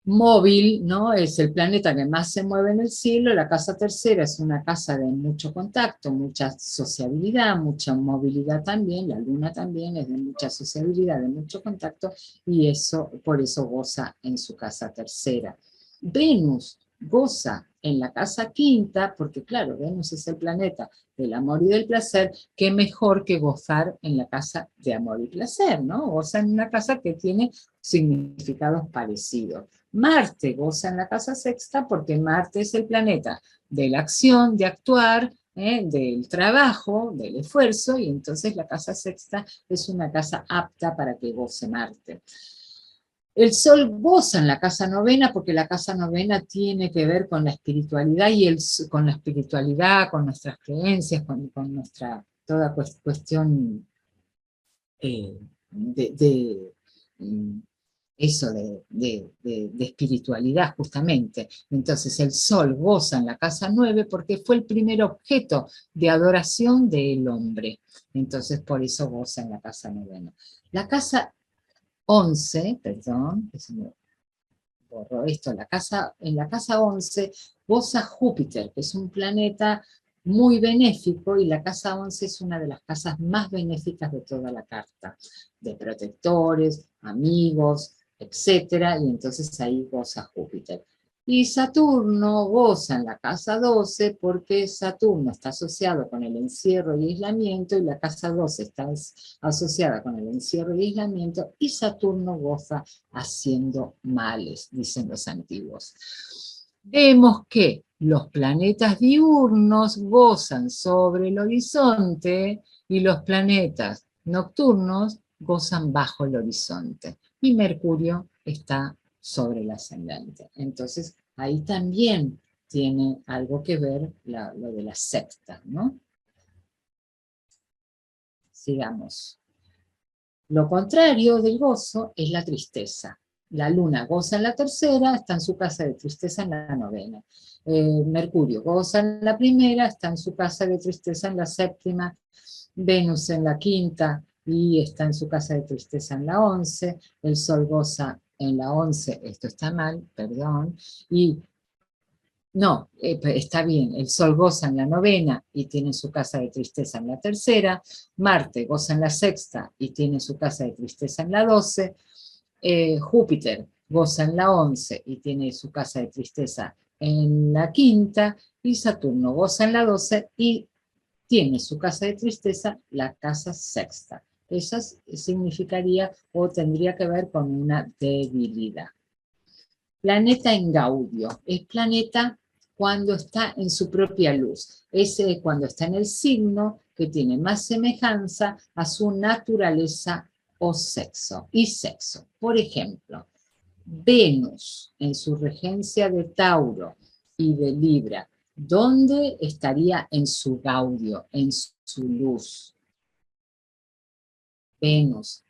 móvil, ¿no? Es el planeta que más se mueve en el cielo. La casa tercera es una casa de mucho contacto, mucha sociabilidad, mucha movilidad también. La luna también es de mucha sociabilidad, de mucho contacto, y eso, por eso goza en su casa tercera. Venus goza en la casa quinta, porque claro, Venus es el planeta del amor y del placer, qué mejor que gozar en la casa de amor y placer, ¿no? Goza en una casa que tiene significados parecidos. Marte goza en la casa sexta porque Marte es el planeta de la acción, de actuar, del trabajo, del esfuerzo, y entonces la casa sexta es una casa apta para que goce Marte. El Sol goza en la casa novena porque la casa novena tiene que ver con la espiritualidad con la espiritualidad, con nuestras creencias, con nuestra toda cuestión eso de espiritualidad justamente. Entonces el Sol goza en la casa 9 porque fue el primer objeto de adoración del hombre. Entonces por eso goza en la casa 9. La casa 11, perdón, que se me borró esto, en la casa 11 goza Júpiter, que es un planeta muy benéfico, y la casa 11 es una de las casas más benéficas de toda la carta, de protectores, amigos, etcétera, y entonces ahí goza Júpiter. Y Saturno goza en la casa 12 porque Saturno está asociado con el encierro y aislamiento, y la casa 12 está asociada con el encierro y aislamiento, y Saturno goza haciendo males, dicen los antiguos. Vemos que los planetas diurnos gozan sobre el horizonte y los planetas nocturnos gozan bajo el horizonte. Y Mercurio está sobre el ascendente. Entonces, ahí también tiene algo que ver lo de las sextas, ¿no? Sigamos. Lo contrario del gozo es la tristeza. La luna goza en la tercera, está en su casa de tristeza en la novena. Mercurio goza en la primera, está en su casa de tristeza en la séptima. Venus en la quinta y está en su casa de tristeza en la 11. El Sol goza en la 11, esto está mal, perdón, y no, está bien, el Sol goza en la novena y tiene su casa de tristeza en la tercera, Marte goza en la sexta y tiene su casa de tristeza en la 12, Júpiter goza en la 11 y tiene su casa de tristeza en la quinta, y Saturno goza en la 12 y tiene su casa de tristeza, la casa sexta. Eso significaría o tendría que ver con una debilidad. Planeta en Gaudio, es planeta cuando está en su propia luz, es cuando está en el signo que tiene más semejanza a su naturaleza o sexo, y sexo. Por ejemplo, Venus en su regencia de Tauro y de Libra, ¿dónde estaría en su gaudio, en su luz? Venus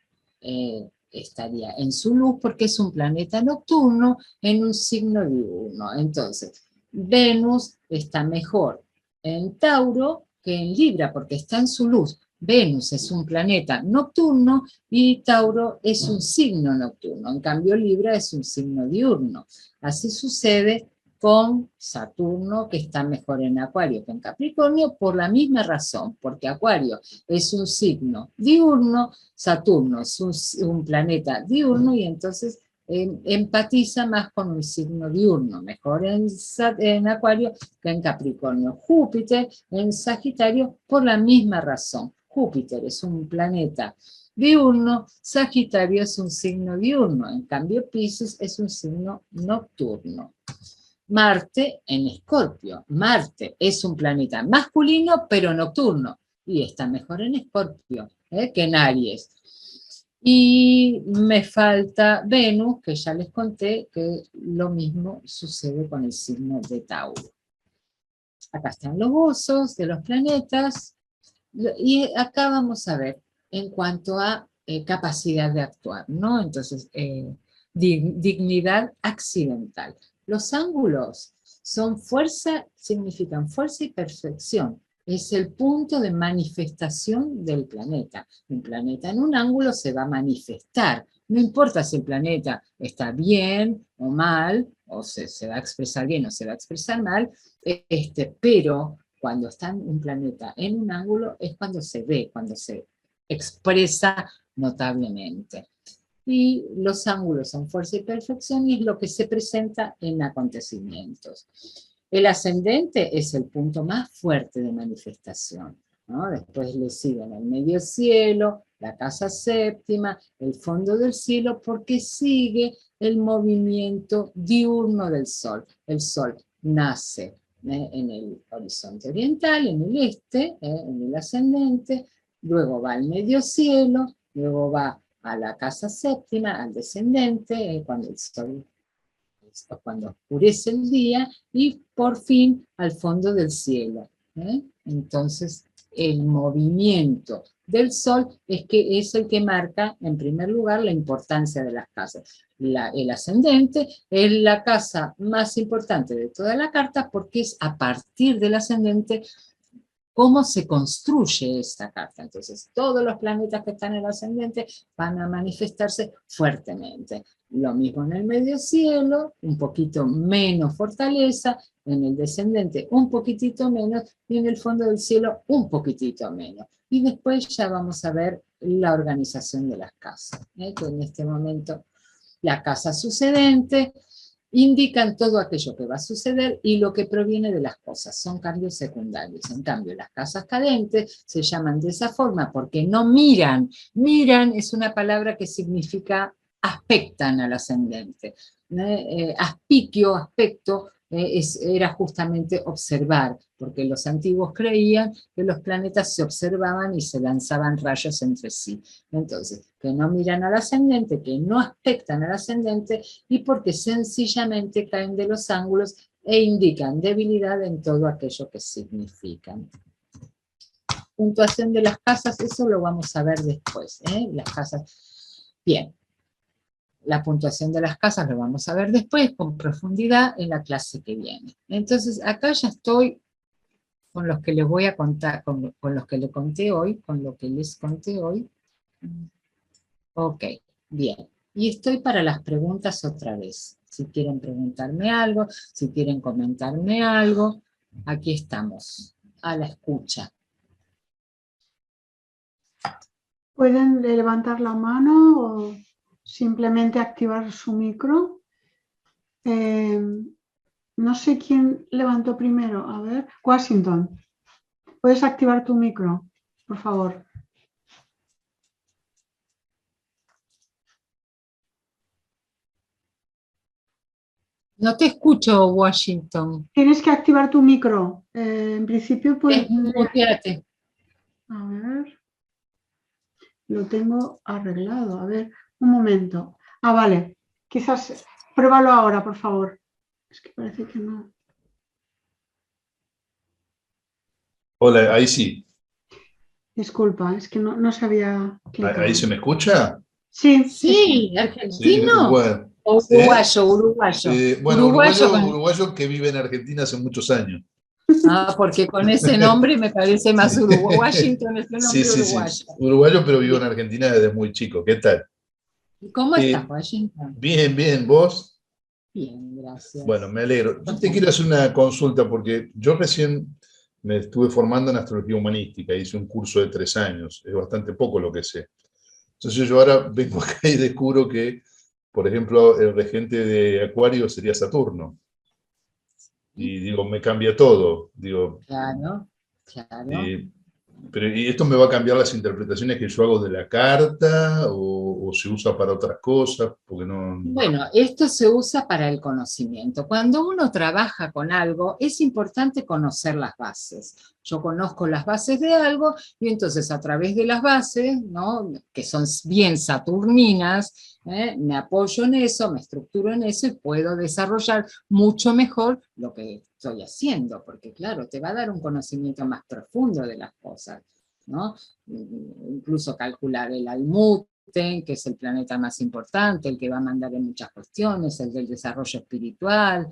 estaría en su luz porque es un planeta nocturno en un signo diurno. Entonces, Venus está mejor en Tauro que en Libra porque está en su luz. Venus es un planeta nocturno y Tauro es un signo nocturno. En cambio, Libra es un signo diurno. Así sucede con Saturno, que está mejor en Acuario que en Capricornio, por la misma razón, porque Acuario es un signo diurno, Saturno es un planeta diurno, y entonces empatiza más con un signo diurno, mejor en Acuario que en Capricornio. Júpiter en Sagitario por la misma razón. Júpiter es un planeta diurno, Sagitario es un signo diurno, en cambio Piscis es un signo nocturno. Marte en Escorpio. Marte es un planeta masculino pero nocturno y está mejor en Escorpio que en Aries. Y me falta Venus, que ya les conté que lo mismo sucede con el signo de Tauro. Acá están los gozos de los planetas y acá vamos a ver en cuanto a capacidad de actuar, ¿no? Entonces, dignidad accidental. Los ángulos son fuerza, significan fuerza y perfección. Es el punto de manifestación del planeta. Un planeta en un ángulo se va a manifestar. No importa si el planeta está bien o mal, o se va a expresar bien o se va a expresar mal, pero cuando está un planeta en un ángulo es cuando se ve, cuando se expresa notablemente. Y los ángulos son fuerza y perfección, y es lo que se presenta en acontecimientos. El ascendente es el punto más fuerte de manifestación, ¿no? Después le siguen el medio cielo, la casa séptima, el fondo del cielo, porque sigue el movimiento diurno del Sol. El Sol nace en el horizonte oriental, en el este, en el ascendente, luego va al medio cielo, luego va a la casa séptima, al descendente, cuando el Sol, cuando oscurece el día, y por fin al fondo del cielo. Entonces, el movimiento del Sol es el que marca, en primer lugar, la importancia de las casas. El ascendente es la casa más importante de toda la carta porque es a partir del ascendente cómo se construye esta carta. Entonces, todos los planetas que están en el ascendente van a manifestarse fuertemente. Lo mismo en el medio cielo, un poquito menos fortaleza, en el descendente un poquitito menos, y en el fondo del cielo un poquitito menos. Y después ya vamos a ver la organización de las casas, que en este momento la casa sucedente indican todo aquello que va a suceder y lo que proviene de las cosas, son cambios secundarios. En cambio, las casas cadentes se llaman de esa forma porque no miran. Miran es una palabra que significa aspectan al ascendente. Aspicio, aspecto, era justamente observar, porque los antiguos creían que los planetas se observaban y se lanzaban rayos entre sí. Entonces, que no miran al ascendente, que no aspectan al ascendente, y porque sencillamente caen de los ángulos e indican debilidad en todo aquello que significan. Puntuación de las casas, eso lo vamos a ver después, las casas. Bien. La puntuación de las casas lo vamos a ver después con profundidad en la clase que viene. Entonces, acá ya estoy con los que les voy a contar, con los que les conté hoy, con lo que les conté hoy. Ok, bien. Y estoy para las preguntas otra vez. Si quieren preguntarme algo, si quieren comentarme algo, aquí estamos, a la escucha. ¿Pueden levantar la mano o simplemente activar su micro? No sé quién levantó primero. A ver, Washington. ¿Puedes activar tu micro, por favor? No te escucho, Washington. Tienes que activar tu micro. En principio, pues... Muteate. A ver. Lo tengo arreglado. A ver, un momento. Ah, vale. Quizás... Pruébalo ahora, por favor. Es que parece que no. Hola, ahí sí. Disculpa, es que no sabía... ¿Ahí se me escucha? Sí, Sí, Sí, argentino. bueno. O uruguayo, uruguayo. Bueno, Uruguayo. uruguayo que vive en Argentina hace muchos años. Ah, porque con ese nombre me parece más uruguayo. Washington es un nombre uruguayo. Sí. Uruguayo, pero vivo en Argentina desde muy chico. ¿Qué tal? ¿Cómo estás, Washington? Bien. ¿Vos? Bien, gracias. Bueno, me alegro. Yo te quiero hacer una consulta porque yo recién me estuve formando en astrología humanística, hice un curso de 3 años, es bastante poco lo que sé. Entonces yo ahora vengo acá y descubro que, por ejemplo, el regente de Acuario sería Saturno. Y digo, me cambia todo. Digo, Claro. Pero ¿y esto me va a cambiar las interpretaciones que yo hago de la carta o se usa para otras cosas? Porque no... Bueno, esto se usa para el conocimiento. Cuando uno trabaja con algo, es importante conocer las bases. Yo conozco las bases de algo y entonces a través de las bases, ¿no?, que son bien saturninas, me apoyo en eso, me estructuro en eso y puedo desarrollar mucho mejor lo que estoy haciendo, porque claro, te va a dar un conocimiento más profundo de las cosas, ¿no? Incluso calcular el Almuten, que es el planeta más importante, el que va a mandar en muchas cuestiones, el del desarrollo espiritual,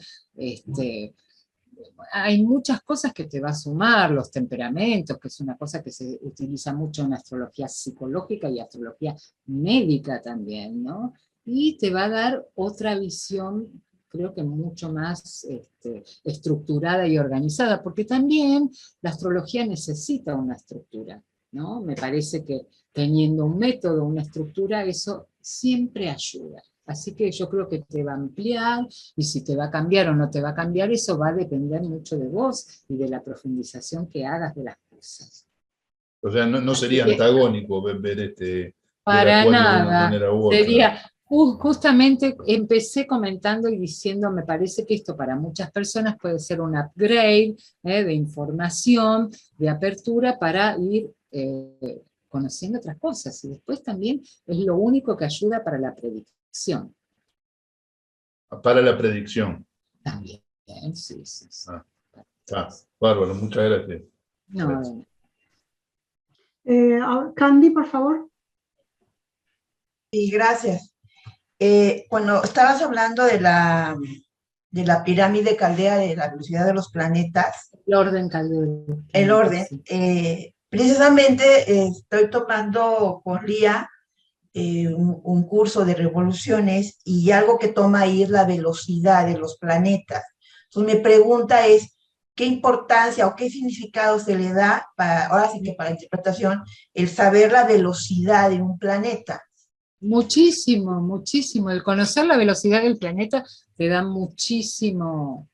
hay muchas cosas que te va a sumar, los temperamentos, que es una cosa que se utiliza mucho en astrología psicológica y astrología médica también, ¿no? Y te va a dar otra visión, creo que mucho más estructurada y organizada, porque también la astrología necesita una estructura, ¿no? Me parece que teniendo un método, una estructura, eso siempre ayuda. Así que yo creo que te va a ampliar, y si te va a cambiar o no te va a cambiar, eso va a depender mucho de vos y de la profundización que hagas de las cosas. O sea, no sería antagónico ver para Acuario de una nada, manera u otra. sería, justamente empecé comentando y diciendo, me parece que esto para muchas personas puede ser un upgrade de información, de apertura para ir conociendo otras cosas, y después también es lo único que ayuda para la predicción. Para la predicción. También, sí. Bárbaro, muchas gracias. No, Candy, por favor. Sí, gracias. Cuando estabas hablando de la pirámide caldea de la velocidad de los planetas, el orden caldeo. el orden, precisamente estoy tomando con Lía un curso de revoluciones, y algo que toma ahí es la velocidad de los planetas. Entonces mi pregunta es, ¿qué importancia o qué significado se le da, ahora sí que para la interpretación, el saber la velocidad de un planeta? Muchísimo. El conocer la velocidad del planeta te dan muchísima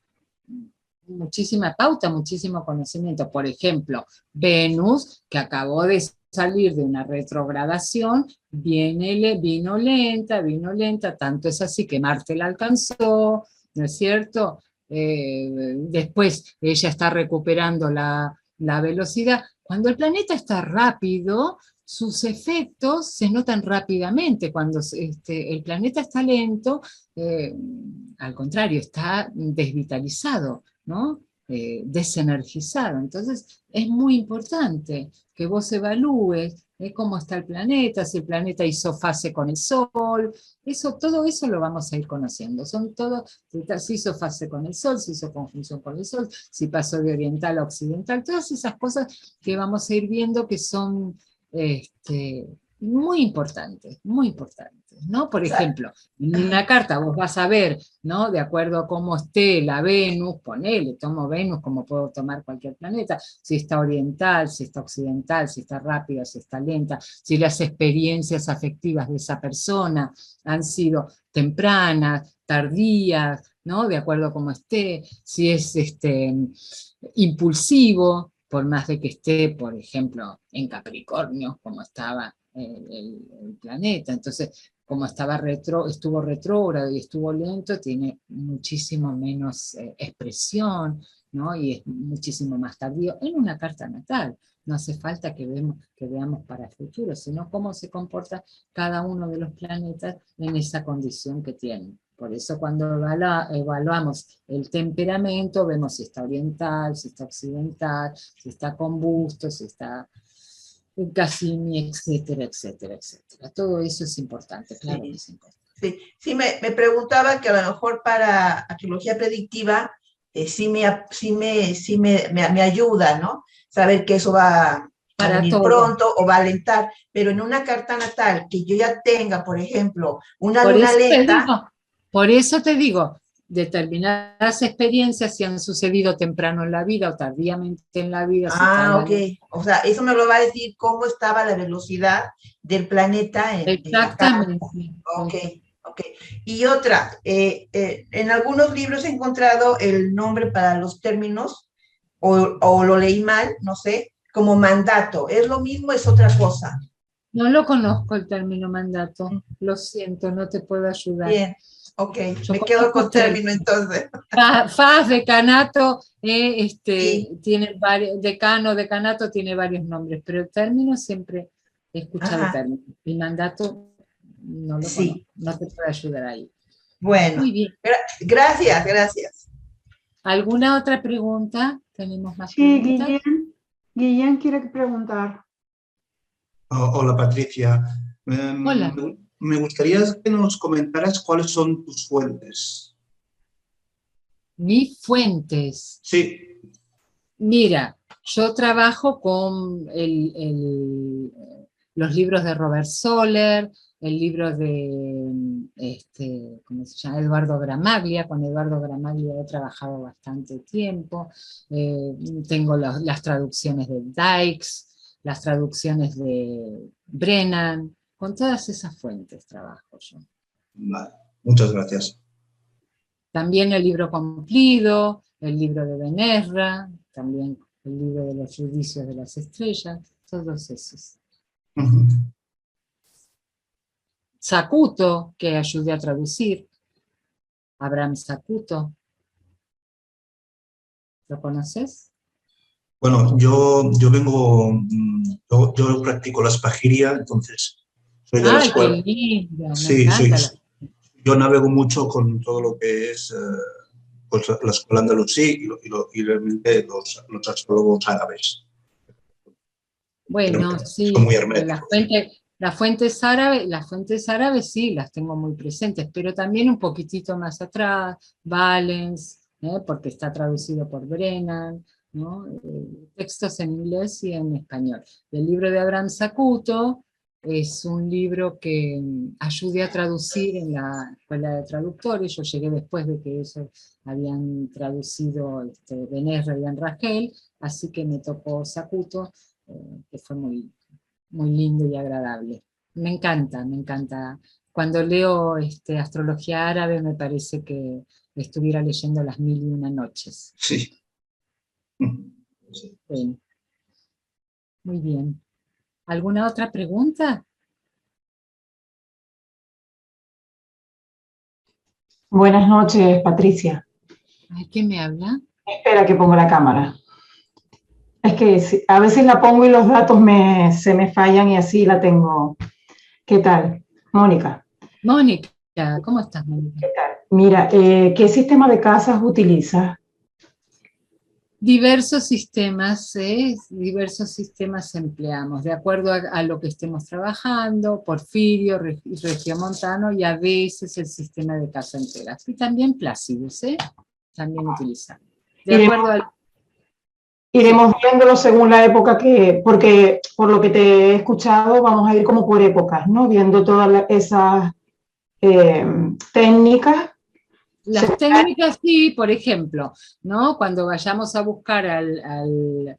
pauta, muchísimo conocimiento. Por ejemplo, Venus, que acabó de salir de una retrogradación, vino lenta, tanto es así que Marte la alcanzó, ¿no es cierto? Después ella está recuperando la velocidad. Cuando el planeta está rápido, sus efectos se notan rápidamente. Cuando el planeta está lento, al contrario, está desvitalizado, ¿no? Desenergizado. Entonces es muy importante que vos evalúes cómo está el planeta, si el planeta hizo fase con el Sol, todo eso lo vamos a ir conociendo. Son todo, si hizo fase con el Sol, si hizo conjunción con el Sol, si pasó de oriental a occidental, todas esas cosas que vamos a ir viendo que son muy importantes, ¿no? Por ejemplo, en una carta vos vas a ver, ¿no? De acuerdo a cómo esté la Venus, tomo Venus como puedo tomar cualquier planeta, si está oriental, si está occidental, si está rápida, si está lenta, si las experiencias afectivas de esa persona han sido tempranas, tardías, ¿no? De acuerdo a cómo esté, si es impulsivo, por más de que esté, por ejemplo, en Capricornio, como estaba el planeta. Entonces, como estuvo retrógrado y estuvo lento, tiene muchísimo menos expresión, ¿no? Y es muchísimo más tardío en una carta natal. No hace falta que veamos para el futuro, sino cómo se comporta cada uno de los planetas en esa condición que tienen. Por eso cuando evaluamos el temperamento, vemos si está oriental, si está occidental, si está combusto, si está Cassini, etcétera, etcétera, etcétera. Todo eso es importante, claro que es importante. Sí, me preguntaba que a lo mejor para astrología predictiva sí me ayuda, ¿no? Saber que eso va a venir pronto o va a alentar, pero en una carta natal que yo ya tenga, por ejemplo, una luna lenta. Por eso te digo, determinadas experiencias si han sucedido temprano en la vida o tardíamente en la vida. Ok. O sea, eso me lo va a decir cómo estaba la velocidad del planeta en la carta. Ok. Y otra, en algunos libros he encontrado el nombre para los términos, o lo leí mal, no sé, como mandato. ¿Es lo mismo, es otra cosa? No lo conozco el término mandato, lo siento, no te puedo ayudar. Bien, ok, me quedo con término entonces. Faz, decanato, tiene varios, decanato tiene varios nombres, pero el término siempre he escuchado el término. El mandato no lo conozco, no te puedo ayudar ahí. Bueno, muy bien. Gracias. ¿Alguna otra pregunta? ¿Tenemos más preguntas? Sí, Guillén quiere preguntar. Hola, Patricia. Hola. Me gustaría que nos comentaras cuáles son tus fuentes. ¿Mis fuentes? Sí. Mira, yo trabajo con los libros de Robert Soler, el libro de ¿cómo se llama? Eduardo Gramaglia. Con Eduardo Gramaglia he trabajado bastante tiempo. Tengo las traducciones de Dykes, las traducciones de Brennan, con todas esas fuentes trabajo yo. Vale, muchas gracias. También el libro Cumplido, el libro de Ben Ezra, también el libro de los Judicios de las Estrellas, todos esos. Zacuto, que ayudé a traducir, Abraham Zacuto. ¿Lo conoces? Bueno, yo practico la espagiria, entonces soy de la escuela. ¡Ay, qué lindo! Sí, yo navego mucho con todo lo que es pues, la escuela andalusí y realmente los astrólogos árabes. Bueno, sí, son muy herméticos. las fuentes árabes sí, las tengo muy presentes, pero también un poquitito más atrás, Valens, porque está traducido por Brennan, ¿no? Textos en inglés y en español. El libro de Abraham Zacuto es un libro que ayudé a traducir en la escuela de traductores. Yo llegué después de que ellos habían traducido Ben Ezra y Ben Rachel, así que me tocó Zacuto, que fue muy, muy lindo y agradable. Me encanta Cuando leo astrología árabe me parece que estuviera leyendo las 1001 noches. Sí. Bueno, muy bien. ¿Alguna otra pregunta? Buenas noches, Patricia. Ay, ¿quién me habla? Espera que pongo la cámara. Es que a veces la pongo y los datos se me fallan y así la tengo. ¿Qué tal? Mónica. Mónica, ¿cómo estás, Mónica? ¿Qué tal? Mira, ¿qué sistema de casas utilizas? Diversos sistemas empleamos, de acuerdo a lo que estemos trabajando, Porfirio, Regiomontano y a veces el sistema de casa entera. Y también Plácidos, también utilizamos. De acuerdo al... Iremos viéndolo según la época porque por lo que te he escuchado, vamos a ir como por épocas, ¿no? Viendo todas esas técnicas. Las técnicas, sí, por ejemplo, ¿no? Cuando vayamos a buscar al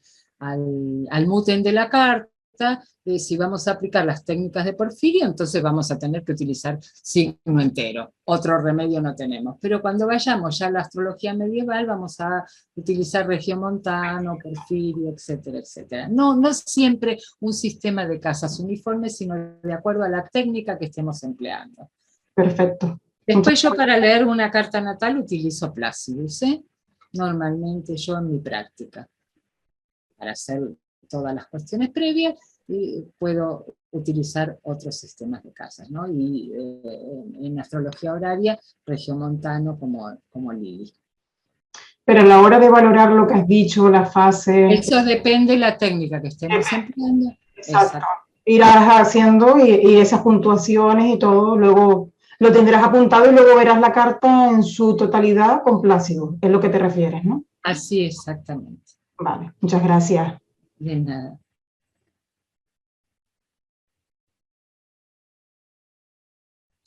Muten de la carta, si vamos a aplicar las técnicas de Porfirio, entonces vamos a tener que utilizar signo entero. Otro remedio no tenemos. Pero cuando vayamos ya a la astrología medieval, vamos a utilizar Regiomontano, Porfirio, etcétera, etcétera. No siempre un sistema de casas uniformes, sino de acuerdo a la técnica que estemos empleando. Perfecto. Después yo para leer una carta natal utilizo Plácidos, normalmente yo en mi práctica. Para hacer todas las cuestiones previas puedo utilizar otros sistemas de casas, ¿no? Y en astrología horaria, Regiomontano como Lili. Pero a la hora de valorar lo que has dicho, la fase... Eso depende de la técnica que estemos empleando. Exacto. Irás haciendo y esas puntuaciones y todo, luego lo tendrás apuntado y luego verás la carta en su totalidad con Plácido, es lo que te refieres, ¿no? Así exactamente. Vale, muchas gracias. De nada.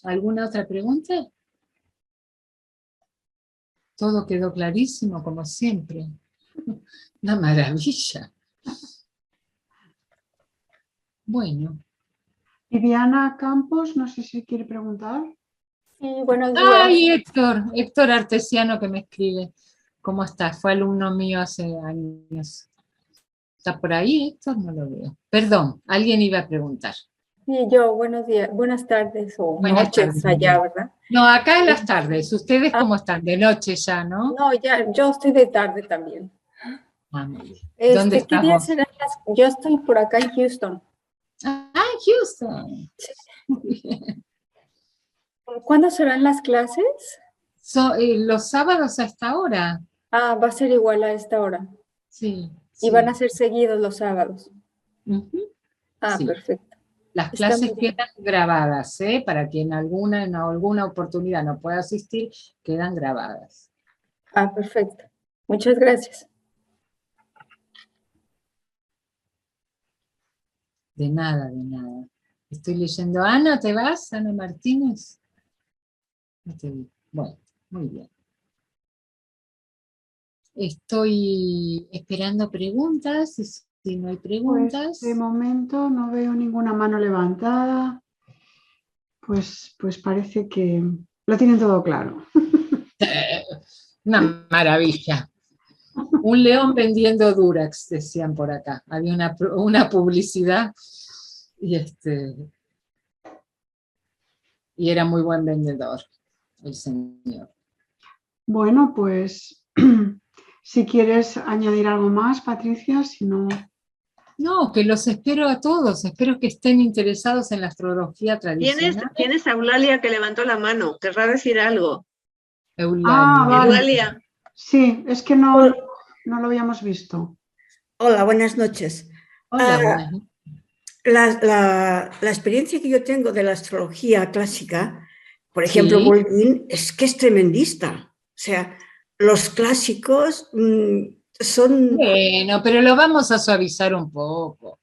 ¿Alguna otra pregunta? Todo quedó clarísimo, como siempre. Una maravilla. Bueno. Viviana Campos, no sé si quiere preguntar. Sí, buenos días. ¡Ay, Héctor Artesiano que me escribe! ¿Cómo estás? Fue alumno mío hace años. ¿Está por ahí, Héctor? No lo veo. Perdón, alguien iba a preguntar. Sí, yo, buenos días, buenas tardes o Buenas noches tardes, allá, ¿verdad? No, acá en las tardes. ¿Ustedes cómo están? De noche ya, ¿no? No, ya, yo estoy de tarde también. Ah, muy bien. ¿Dónde ¿Qué día estamos? serán yo estoy por acá en Houston. Ah, Houston. Sí. Muy bien. ¿Cuándo serán las clases? Los sábados a esta hora. Ah, va a ser igual a esta hora. Sí. Y van a ser seguidos los sábados. Ah, sí. Perfecto. Las clases quedan grabadas, para quien en alguna oportunidad no pueda asistir, quedan grabadas. Ah, perfecto. Muchas gracias. De nada, de nada. Estoy leyendo. Ana, ¿te vas? Ana Martínez. No te vi. Bueno, muy bien. Estoy esperando preguntas. Si no hay preguntas. Pues de momento no veo ninguna mano levantada. Pues parece que lo tienen todo claro. Una maravilla. Un león vendiendo Durax, decían por acá. Había una publicidad y era muy buen vendedor, el señor. Bueno, pues si quieres añadir algo más, Patricia, si no... No, que los espero a todos, espero que estén interesados en la astrología tradicional. ¿Tienes a Eulalia que levantó la mano? ¿Querrá decir algo? Ah, vale. Eulalia. Sí, es que no lo habíamos visto. Hola, buenas noches. Hola, buenas noches. La experiencia que yo tengo de la astrología clásica, por ejemplo, Baldwin, es que es tremendista. O sea, los clásicos son... Bueno, pero lo vamos a suavizar un poco.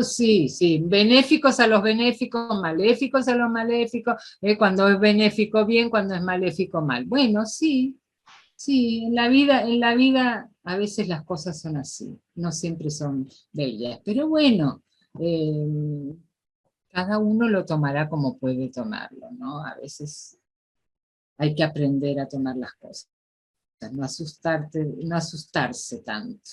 Sí, benéficos a los benéficos, maléficos a los maléficos, cuando es benéfico bien, cuando es maléfico mal. Bueno, sí, en la vida a veces las cosas son así, no siempre son bellas, pero bueno, Cada uno lo tomará como puede tomarlo, ¿no? A veces hay que aprender a tomar las cosas, no asustarse tanto.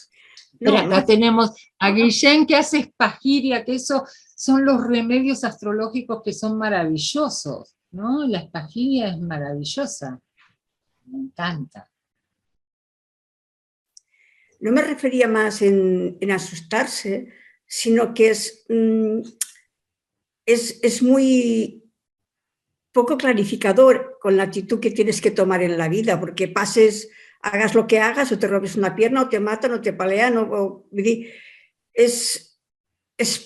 Pero acá tenemos a Guillén que hace espagiria, que eso son los remedios astrológicos que son maravillosos, ¿no? La espagiria es maravillosa, me encanta. No me refería más en asustarse, sino que es muy poco clarificador con la actitud que tienes que tomar en la vida, porque hagas lo que hagas, o te rompes una pierna, o te matan, o te palean, es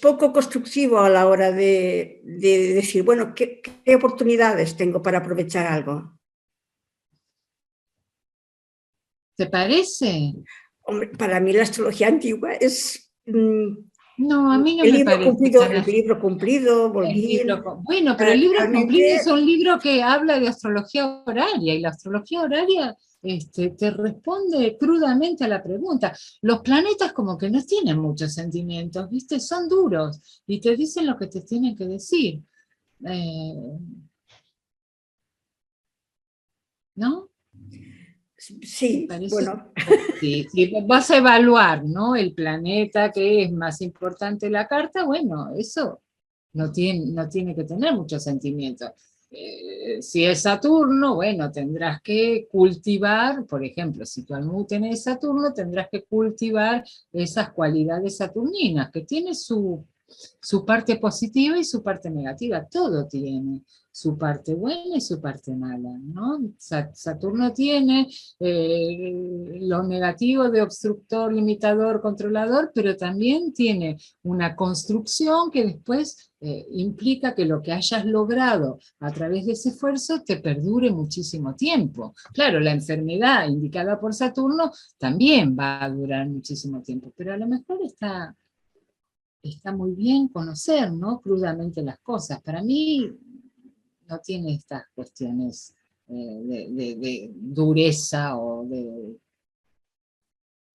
poco constructivo a la hora de decir, bueno, ¿qué oportunidades tengo para aprovechar algo? ¿Te parece? Hombre, para mí la astrología antigua es... No, a mí no me parece. El libro cumplido, Volguín. Bueno, pero el libro cumplido es un libro que habla de astrología horaria, y la astrología horaria te responde crudamente a la pregunta. Los planetas como que no tienen muchos sentimientos, ¿viste? Son duros y te dicen lo que te tienen que decir. ¿No? Sí, bueno. Sí, vas a evaluar, ¿no? El planeta que es más importante la carta, bueno, eso no tiene que tener muchos sentimientos. Si es Saturno, bueno, tendrás que cultivar, por ejemplo, si tu almud tenés Saturno, tendrás que cultivar esas cualidades saturninas, que tiene su parte positiva y su parte negativa, todo tiene su parte buena y su parte mala, ¿no? Saturno tiene lo negativo de obstructor, limitador, controlador, pero también tiene una construcción que después implica que lo que hayas logrado a través de ese esfuerzo te perdure muchísimo tiempo. Claro, la enfermedad indicada por Saturno también va a durar muchísimo tiempo, pero a lo mejor está muy bien conocer, ¿no? Crudamente las cosas. Para mí no tiene estas cuestiones de dureza o de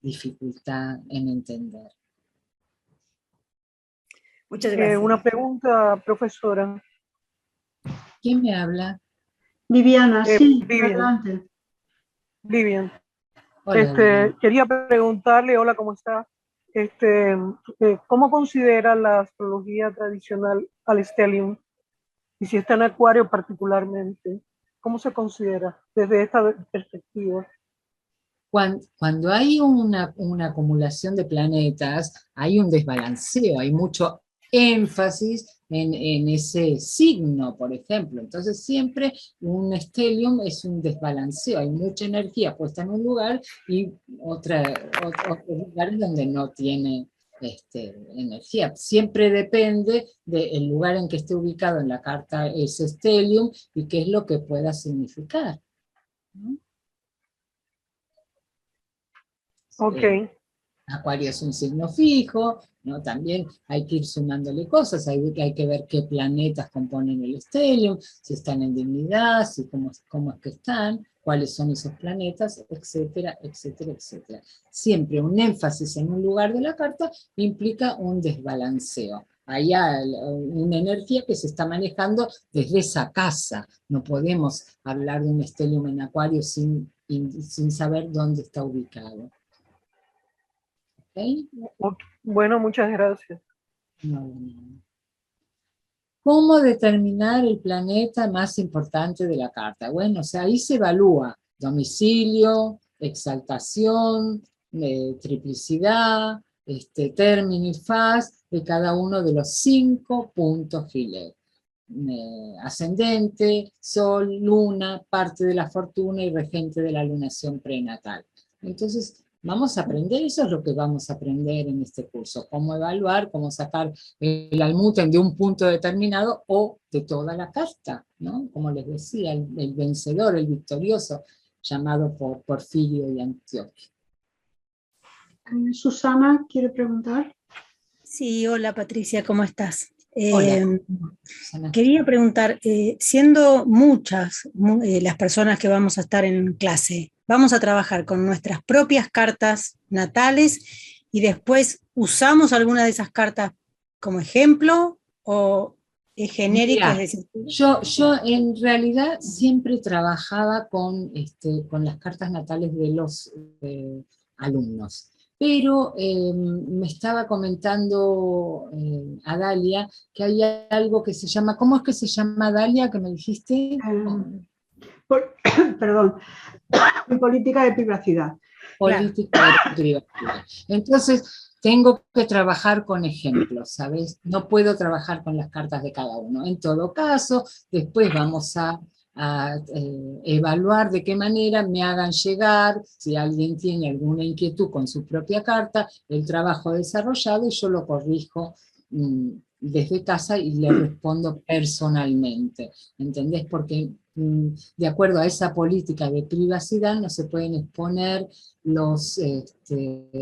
dificultad en entender. Muchas gracias. Una pregunta, profesora. ¿Quién me habla? Viviana, sí, Vivian. adelante. Vivian. Hola, Quería preguntarle, hola, ¿cómo está? ¿Cómo considera la astrología tradicional al stellium? Y si está en Acuario particularmente, ¿cómo se considera desde esta perspectiva? Cuando hay una acumulación de planetas, hay un desbalanceo, hay mucho énfasis en ese signo, por ejemplo. Entonces siempre un stellium es un desbalanceo, hay mucha energía puesta en un lugar y otros lugares donde no tiene energía. Siempre depende del lugar en que esté ubicado en la carta ese stellium y qué es lo que pueda significar, ¿no? Ok. Acuario es un signo fijo, ¿no? También hay que ir sumándole cosas, hay que ver qué planetas componen el stellium, si están en dignidad, cómo es que están, cuáles son esos planetas, etcétera, etcétera, etcétera. Siempre un énfasis en un lugar de la carta implica un desbalanceo. Hay una energía que se está manejando desde esa casa. No podemos hablar de un stellium en Acuario sin saber dónde está ubicado. ¿Okay? Bueno, muchas gracias. No. ¿Cómo determinar el planeta más importante de la carta? Bueno, o sea, ahí se evalúa domicilio, exaltación, triplicidad, término y faz de cada uno de los 5 puntos Gilet. Ascendente, sol, luna, parte de la fortuna y regente de la lunación prenatal. Entonces, vamos a aprender, eso es lo que vamos a aprender en este curso, cómo evaluar, cómo sacar el almuten de un punto determinado o de toda la carta, ¿no? Como les decía, el vencedor, el victorioso, llamado por Porfirio y Antioquio. Susana, ¿quiere preguntar? Sí, hola Patricia, ¿cómo estás? Hola. Quería preguntar, siendo muchas las personas que vamos a estar en clase, vamos a trabajar con nuestras propias cartas natales y después usamos alguna de esas cartas como ejemplo o genérica, Mirá, es decir, yo en realidad siempre trabajaba con las cartas natales de los alumnos, pero me estaba comentando a Dalia que hay algo que se llama, ¿cómo es que se llama, Dalia, que me dijiste? Perdón, política de privacidad. Política de privacidad. Entonces, tengo que trabajar con ejemplos, ¿sabes? No puedo trabajar con las cartas de cada uno. En todo caso, después vamos a evaluar de qué manera me hagan llegar, si alguien tiene alguna inquietud con su propia carta, el trabajo desarrollado y yo lo corrijo desde casa y le respondo personalmente, ¿entendés? Porque de acuerdo a esa política de privacidad no se pueden exponer los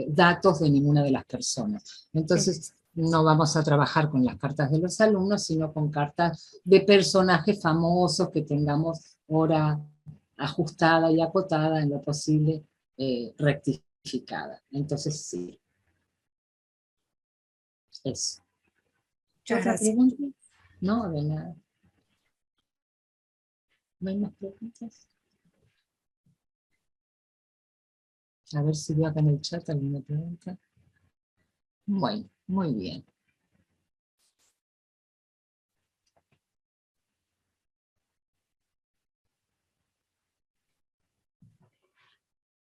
datos de ninguna de las personas. Entonces no vamos a trabajar con las cartas de los alumnos, sino con cartas de personajes famosos que tengamos hora ajustada y acotada, en lo posible rectificada. Entonces sí. Eso. ¿Otra pregunta? No, de nada. ¿No hay más preguntas? A ver si veo acá en el chat alguna pregunta. Bueno, muy bien.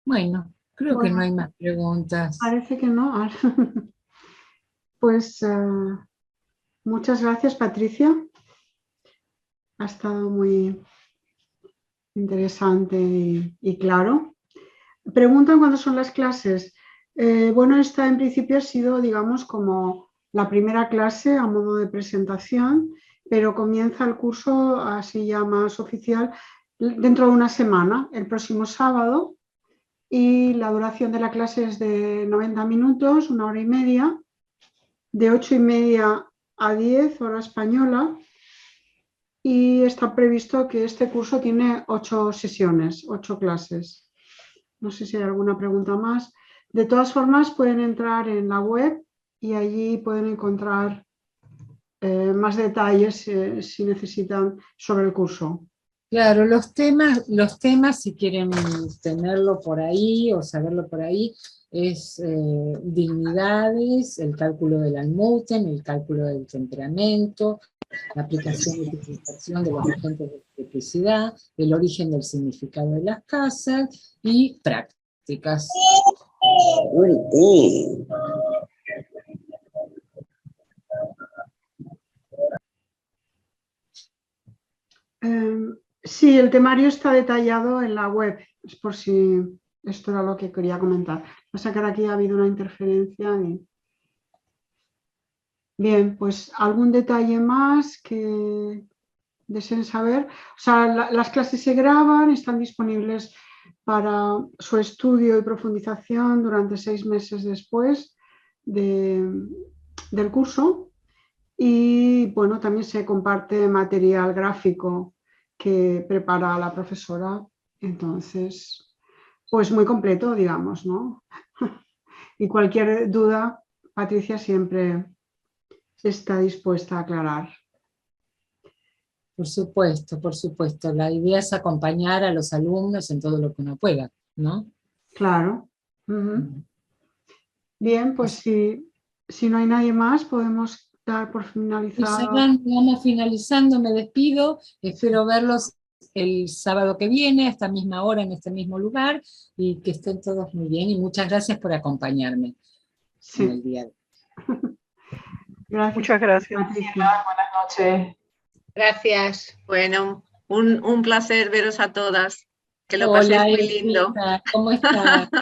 Bueno, creo que no hay más preguntas. Parece que no. Pues muchas gracias, Patricia. Ha estado muy interesante y claro. Preguntan cuándo son las clases. Bueno, esta en principio ha sido, digamos, como la primera clase a modo de presentación, pero comienza el curso así ya más oficial dentro de una semana, el próximo sábado, y la duración de la clase es de 90 minutos, 1 hora y media, de 8:30 a 10 hora española, y está previsto que este curso tiene 8 sesiones, 8 clases. No sé si hay alguna pregunta más. De todas formas, pueden entrar en la web y allí pueden encontrar más detalles si necesitan sobre el curso. Claro, los temas, si quieren tenerlo por ahí o saberlo por ahí, es dignidades, el cálculo del Almuten, el cálculo del temperamento, la aplicación y utilización de los agentes de electricidad, el origen del significado de las casas y prácticas. Sí, el temario está detallado en la web, es por si esto era lo que quería comentar. Pasa que aquí ha habido una interferencia. Bien, pues algún detalle más que deseen saber. O sea, las clases se graban, están disponibles para su estudio y profundización durante 6 meses después del curso. Y bueno, también se comparte material gráfico que prepara la profesora. Entonces, pues muy completo, digamos, ¿no? Y cualquier duda, Patricia siempre está dispuesta a aclarar. Por supuesto, por supuesto. La idea es acompañar a los alumnos en todo lo que uno pueda, ¿no? Claro. Bien, pues si no hay nadie más, podemos dar por finalizado. Vamos finalizando, me despido. Espero verlos el sábado que viene, a esta misma hora, en este mismo lugar, y que estén todos muy bien. Y muchas gracias por acompañarme en el día de hoy. Gracias. Muchas gracias. Buenas noches. Gracias. Bueno, un placer veros a todas. Que lo Hola, paséis muy lindo. Elvita, ¿cómo estás?